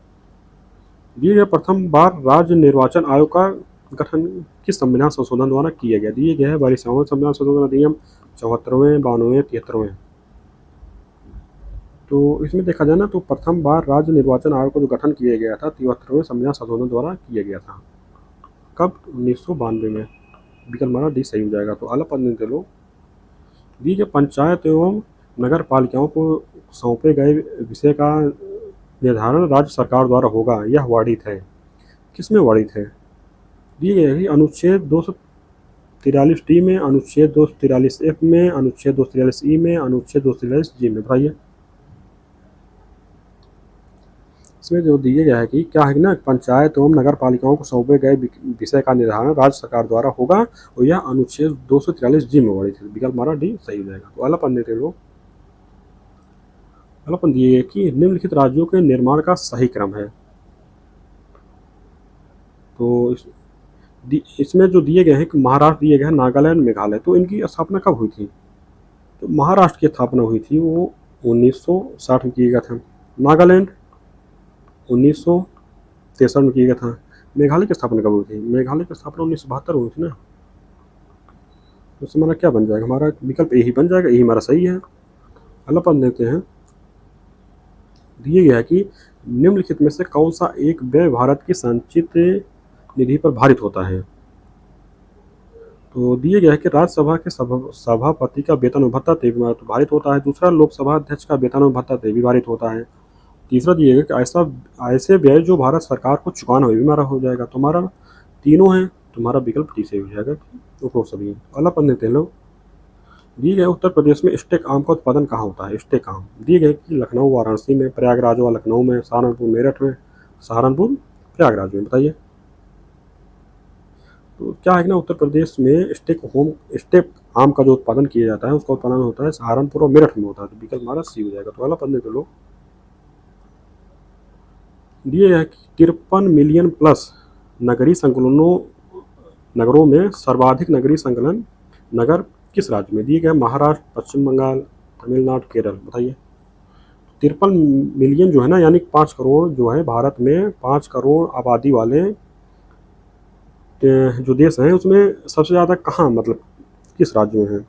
दिए गए प्रथम बार राज्य निर्वाचन आयोग का गठन किस संविधान संशोधन द्वारा किया गया। दिए गए है 42वां संविधान संशोधन अधिनियम, 74वें, 92वें, 73वें। तो इसमें देखा जाए ना, तो प्रथम बार राज्य निर्वाचन आयोग का जो गठन किया गया था 73वें संविधान संशोधन द्वारा किया गया था। कब? 1992 में। विकल्प हमारा डी सही हो जाएगा। तो अगला पढ़ लेते लोग। दिए गए पंचायत एवं नगर पालिकाओं को सौंपे गए विषय का निर्धारण राज्य सरकार द्वारा होगा, यह वर्णित है। किसमें वर्णित है? दिए गए है अनुच्छेद 243 डी में, अनुच्छेद 243 एफ में, अनुच्छेद 243 ई में, अनुच्छेद 243 जी में। बताइए इसमें जो दिया गया है कि क्या है ना, पंचायत एवं नगर पालिकाओं को सौंपे गए विषय का निर्धारण राज्य सरकार द्वारा होगा, और यह अनुच्छेद 243 जी में वर्णित है। विकल्प हमारा डी सही हो जाएगा। तो अगला पढ़ लेते लोग। अगला पढ़ दिए कि निम्नलिखित राज्यों के निर्माण का सही क्रम है। तो इसमें जो दिए गए हैं कि महाराष्ट्र दिए गए हैं, नागालैंड, मेघालय। तो इनकी स्थापना कब हुई थी? तो महाराष्ट्र की स्थापना हुई थी वो 1960 में किया गया था। नागालैंड 1963 में किया गया था। मेघालय की स्थापना कब हुई थी? मेघालय की स्थापना 1972 हुई थी ना। तो इससे हमारा क्या बन जाएगा? हमारा विकल्प ए ही बन जाएगा। यही हमारा सही है। अगला पढ़ लेते हैं। दिए गया है कि निम्नलिखित में से कौन सा एक व्यय भारत की संचित निधि पर भारित होता है। तो दिए गया है कि राज्यसभा के सभापति का वेतन और भत्ता ते भी भारित होता है। दूसरा लोकसभा अध्यक्ष का वेतन और भत्ता ते भी भारित होता है। तीसरा दिया गया कि ऐसे व्यय जो भारत सरकार को चुकाना हो भी हमारा हो जाएगा। तुम्हारा तीनों है, तुम्हारा विकल्प डी सही हो जाएगा। तो सभी अगला पढ़ लेते हैं लोग। दिए गए उत्तर प्रदेश में स्टेक आम का उत्पादन कहाँ होता है? स्टेक आम दिए गए कि लखनऊ, वाराणसी में, प्रयागराज व लखनऊ में, सहारनपुर, मेरठ में, सहारनपुर, प्रयागराज में। बताइए तो क्या है कि ना, उत्तर प्रदेश में स्टेक आम का जो उत्पादन किया जाता है उसका उत्पादन होता है सहारनपुर और मेरठ में होता है। तो विकल्प हमारा सी हो जाएगा। तो अगला पढ़ लेते लोग। दिए गया कि 53 मिलियन प्लस नगरों में सर्वाधिक नगरीय संकलन नगर किस राज्य में? दिए गए महाराष्ट्र, पश्चिम बंगाल, तमिलनाडु, केरल। बताइए 53 मिलियन जो है ना, यानी 5 करोड़ जो है, भारत में 5 करोड़ आबादी वाले जो देश हैं उसमें सबसे ज़्यादा कहाँ, मतलब किस राज्य में है?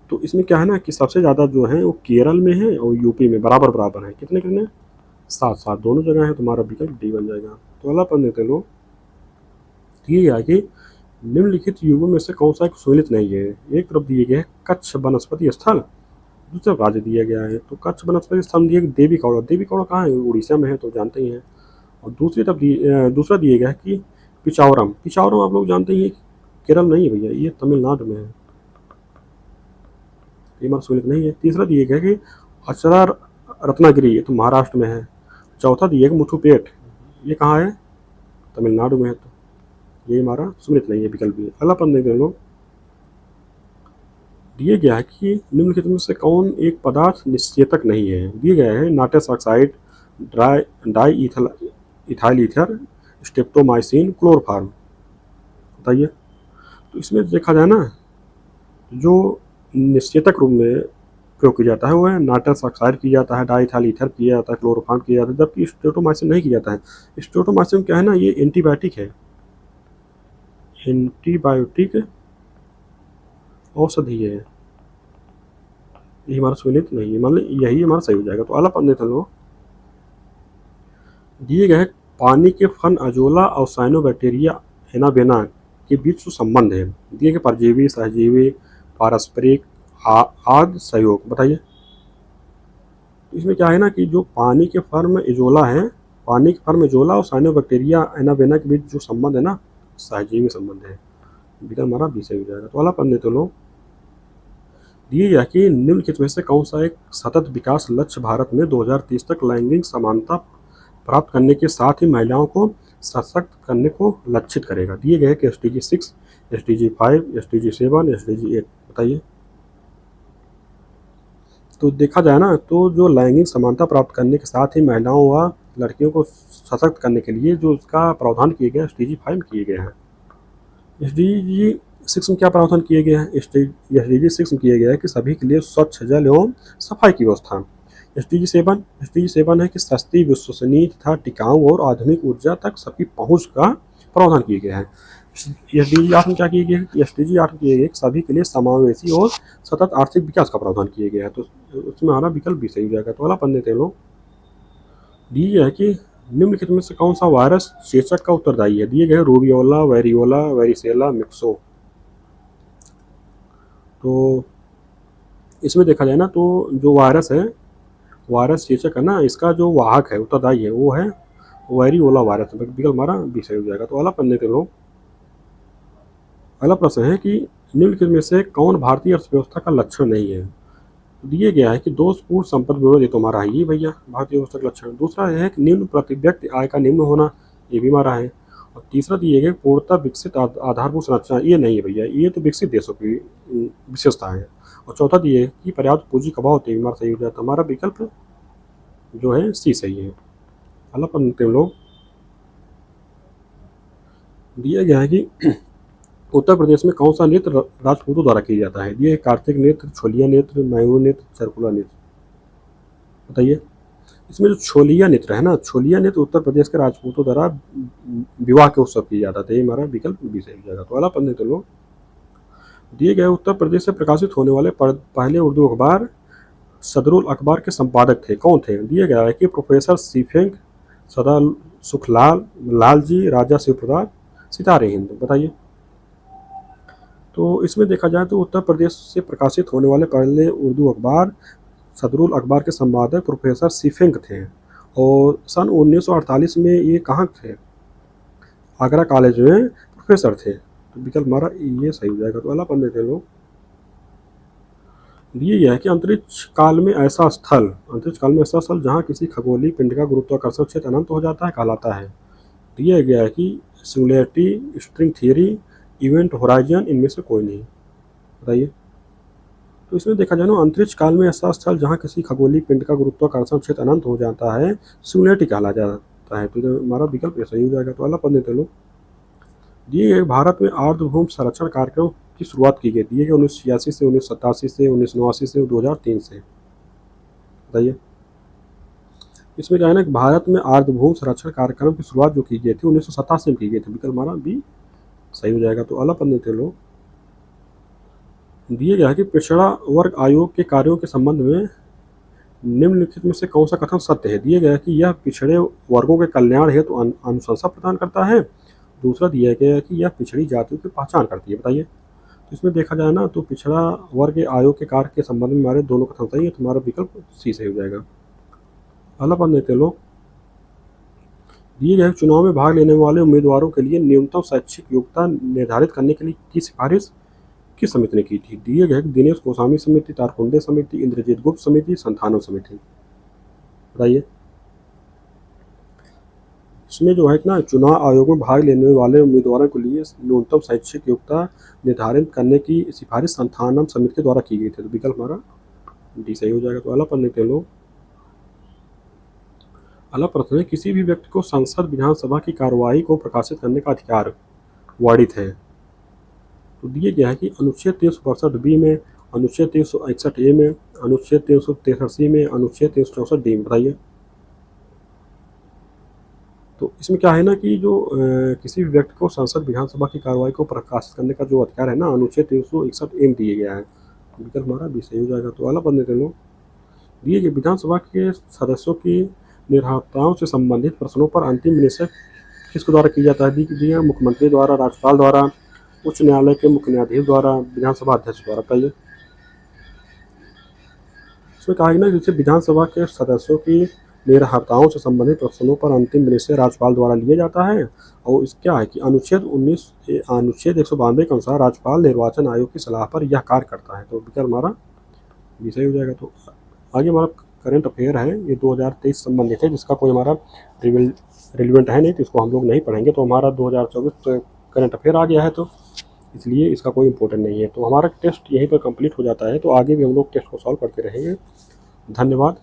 तो इसमें क्या है ना कि सबसे ज़्यादा जो है वो केरल में है और यूपी में बराबर बराबर है। कितने कितने? 7 दोनों जगह है। तुम्हारा विकल्प डी बन जाएगा। तो अगला पढ़ लेते लोग। दिए गया कि निम्नलिखित युगों में से कौन सा एक सुमेलित नहीं है। एक तरफ दिए गए कच्छ वनस्पति स्थल, दूसरा राज्य दिया गया है। तो कच्छ वनस्पति स्थल दिए देवी कौड़ा। देवी कौड़ा कहाँ है? उड़ीसा में है, तो जानते ही हैं। और दूसरी तरफ दूसरा दिया गया है कि पिचावरम। पिचावरम आप लोग जानते ही, केरल नहीं है भैया, ये तमिलनाडु में है। ये हमारा सुमेलित नहीं है। तीसरा दिया गया कि अचरा रत्नागिरी, ये तो महाराष्ट्र में है। चौथा दिया गया मुथुपेट, ये कहाँ है? तमिलनाडु में है। तो ये हमारा सुमेलित नहीं है, विकल्प भी। अगला पढ़ लेते हैं लोग। दिए गया है कि निम्नलिखित में से कौन एक पदार्थ निश्चेतक नहीं है। दिए गया है nitrous oxide, di ethyl ether, streptomycin, chloroform. बताइए तो इसमें देखा जाए ना, जो निश्चेतक रूप में प्रयोग किया जाता है वो है नाइट्रस ऑक्साइड किया जाता है, डाई इथाइल ईथर किया जाता है, क्लोरोफार्म किया जाता है, जबकि स्ट्रेप्टोमाइसिन नहीं किया जाता है। स्ट्रेप्टोमाइसिन क्या है ना, ये एंटीबायोटिक है, एंटीबायोटिक औषधि है। यही हमारा सुमेलित नहीं है, मतलब यही हमारा सही हो जाएगा। तो अगला पढ़ने चलो। दिए गए पानी के फन अजोला और साइनोबैक्टीरिया एनाबेना के बीच जो संबंध है, दिए गए परजीवी, सहजीवी, पारस्परिक आदि सहयोग, बताइए। इसमें क्या है ना कि जो पानी के फर्म इजोला है, पानी के फर्म इजोला और साइनोबैक्टीरिया एनाबेना के बीच जो संबंध है ना, सहजीवी संबंध है। विकल्प हमारा बी सही हो जाएगा। तो वाला पढ़ने तो लो। दिए गया कि निम्नलिखित में से कौन सा एक सतत विकास लक्ष्य भारत में 2030 तक लैंगिक समानता प्राप्त करने के साथ ही महिलाओं को सशक्त करने को लक्षित करेगा। दिए गए कि SDG 6, SDG 5, SDG 7, SDG 8, बताइए। तो देखा जाए ना तो जो लैंगिक समानता प्राप्त करने के साथ ही महिलाओं व लड़कियों को सशक्त करने के लिए जो उसका प्रावधान किए गए SDG 5 किए गए हैं। SDG 6 में क्या प्रावधान किए गए हैं? SDG 6 में किए गया है कि सभी के लिए स्वच्छ जल एवं सफाई की व्यवस्था। SDG 7 है कि सस्ती, विश्वसनीय तथा टिकाऊ और आधुनिक ऊर्जा तक सबकी पहुंच का प्रावधान किए गए हैं। SDG 8 में क्या किए गए? SDG 8 में किए गए सभी के लिए समावेशी और सतत आर्थिक विकास का प्रावधान किए गए हैं। तो उसमें हमारा विकल्प भी सही हो जाएगा। तो वाला पढ़ने थे लोग। दिए गया है कि निम्नलिखित में से कौन सा वायरस चेचक का उत्तरदायी है? दिए गए रूबियोला, वेरियोला, वेरिसेला, मिक्सो। तो इसमें देखा जाए ना तो जो वायरस है, वायरस चेचक है ना, इसका जो वाहक है, उत्तरदायी है, वो है वेरियोला वायरस। विकल्प हमारा बी सही हो जाएगा। तो अगला पढ़ने के लोग। अगला प्रश्न है कि निम्नलिखित में से कौन भारतीय अर्थव्यवस्था का लक्षण नहीं है? दिए गया है कि दोषपूर्ण संपत्ति विरोध, ये तो हमारा है ही भैया भारतीय अर्थव्यवस्था का लक्षण। दूसरा है कि निम्न प्रति व्यक्ति आय का निम्न होना, ये भी हमारा है। और तीसरा दिए गए पूर्णतः विकसित आधारभूत संरचना, ये नहीं है भैया, ये तो विकसित देशों की विशेषता है। और चौथा दिए कि पर्याप्त पूंजी का भाव होते ही हमारा सही हो जाता है। हमारा विकल्प जो है सी सही है। अगला पढ़ते हैं लोग। दिया गया है कि उत्तर प्रदेश में कौन सा नृत्य राजपूतों द्वारा किया जाता है? ये कार्तिक नृत्य, छोलिया नृत्य, मयूर नृत्य, चरकुला नृत्य, बताइए। इसमें जो छोलिया नृत्य है ना, छोलिया नृत्य उत्तर प्रदेश के राजपूतों द्वारा विवाह के उत्सव किया जाता था। ये हमारा विकल्प भी सही हो जाएगा। तो अगला पढ़ने तो लोग। दिए गए उत्तर प्रदेश से प्रकाशित होने वाले पहले उर्दू अखबार सदरुल अखबार के संपादक थे, कौन थे? दिया गया है कि प्रोफेसर सीफेंग, सदा सुखलाल, लालजी, राजा शिवप्रताप, सितारे हिंद, बताइए। तो इसमें देखा जाए तो उत्तर प्रदेश से प्रकाशित होने वाले पहले उर्दू अखबार सदरुल अखबार के संपादक प्रोफेसर सीफेंग थे। और सन 1948 में ये कहाँ थे? आगरा कॉलेज में प्रोफेसर थे। तो विकल्प हमारा ये सही हो जाएगा। तो अगला पढ़ने थे लोग। दिए गया है कि अंतरिक्ष काल में ऐसा स्थल जहाँ किसी खगोलीय पिंड का गुरुत्वाकर्षण क्षेत्र अनंत हो जाता है कहलाता है। दिया गया है कि singularity, string theory, event horizon, इनमें से कोई नहीं, बताइए। तो इसमें देखा जाए ना अंतरिक्ष काल में ऐसा स्थल जहाँ किसी खगोलीय पिंड का गुरुत्वाकर्षण क्षेत्र अनंत हो जाता है सिंगुलैरिटी कहला जाता है। तो हमारा विकल्प सही हो जाएगा। तो अगला पढ़ने चलो। दिए गए भारत में आर्द्रभूमि संरक्षण कार्यक्रम की शुरुआत की गई। दिए गए 1986 से, 1987 से, 1989 से, 2003 से, बताइए। इसमें क्या है ना कि भारत में आर्द्रभूमि संरक्षण कार्यक्रम की शुरुआत जो की गई थी 1987 में की गई थी। विकल्प हमारा भी सही हो जाएगा। तो अगला पढ़ने थे लोग। दिए गया है कि पिछड़ा वर्ग आयोग के कार्यों के संबंध में निम्नलिखित में से कौन सा कथन सत्य है? दिया गया है कि यह पिछड़े वर्गों के कल्याण हेतु अनुशंसा प्रदान करता है। दूसरा दिया गया है कि यह पिछड़ी जातियों की पहचान करती है, बताइए। तो इसमें देखा जाए ना तो पिछड़ा वर्ग आयोग के कार्य के संबंध में हमारे दोनों कथन सही है। तो हमारा विकल्प सी सही हो जाएगा। अगला पढ़ लेते लोग। दिए गए चुनाव में भाग लेने वाले उम्मीदवारों के लिए न्यूनतम शैक्षिक योग्यता निर्धारित करने के लिए की सिफारिश किस समिति ने की थी? दिए गए दिनेश गोस्वामी समिति, तारकुंडे समिति, इंद्रजीत गुप्त समिति, संथानम समिति, बताइए। इसमें जो है ना चुनाव आयोग में भाग लेने वाले उम्मीदवारों के लिए न्यूनतम शैक्षिक योग्यता निर्धारित करने की सिफारिश संथानम समिति के द्वारा की गई थी। तो विकल्प हमारा डी सही हो जाएगा। तो अगला पढ़ने के लोग। अगला प्रश्न है किसी भी व्यक्ति को संसद विधानसभा की कार्यवाही को प्रकाशित करने का अधिकार वारित है। तो दिए गया है कि अनुच्छेद 362 में, अनुच्छेद 361 में, अनुच्छेद 363 में, अनुच्छेद 364 में, बताइए। तो इसमें क्या है ना कि जो किसी भी व्यक्ति को संसद विधानसभा की कार्रवाई को प्रकाशित करने का जो अधिकार है ना अनुच्छेद 361 दिए गया है। विकल्प हमारा बी सही हो जाएगा। तो अगला प्रश्न देख लो, दिए गए विधानसभा के सदस्यों की निर्भरताओं से संबंधित प्रश्नों पर अंतिम निश्चय किसके द्वारा किया जाता है? दिया मुख्यमंत्री द्वारा, राज्यपाल द्वारा, उच्च न्यायालय के मुख्य न्यायाधीश द्वारा, विधानसभा अध्यक्ष द्वारा। बताइए। इसमें कहा ना, जैसे विधानसभा के सदस्यों की निर्भरताओं से संबंधित प्रश्नों पर अंतिम निश्चय राज्यपाल द्वारा लिया जाता है। और इस क्या है कि अनुच्छेद 192 के अनुसार राज्यपाल निर्वाचन आयोग की सलाह पर यह कार्य करता है। तो विकल्प हमारा विषय हो जाएगा। तो आगे हमारा करंट अफेयर है, ये 2023 संबंधित है, जिसका कोई हमारा रिलेवेंट है नहीं, तो इसको हम लोग नहीं पढ़ेंगे। तो हमारा 2024 करंट अफेयर आ गया है, तो इसलिए इसका कोई इंपॉर्टेंट नहीं है। तो हमारा टेस्ट यहीं पर कंप्लीट हो जाता है। तो आगे भी हम लोग टेस्ट को सॉल्व करते रहेंगे। धन्यवाद।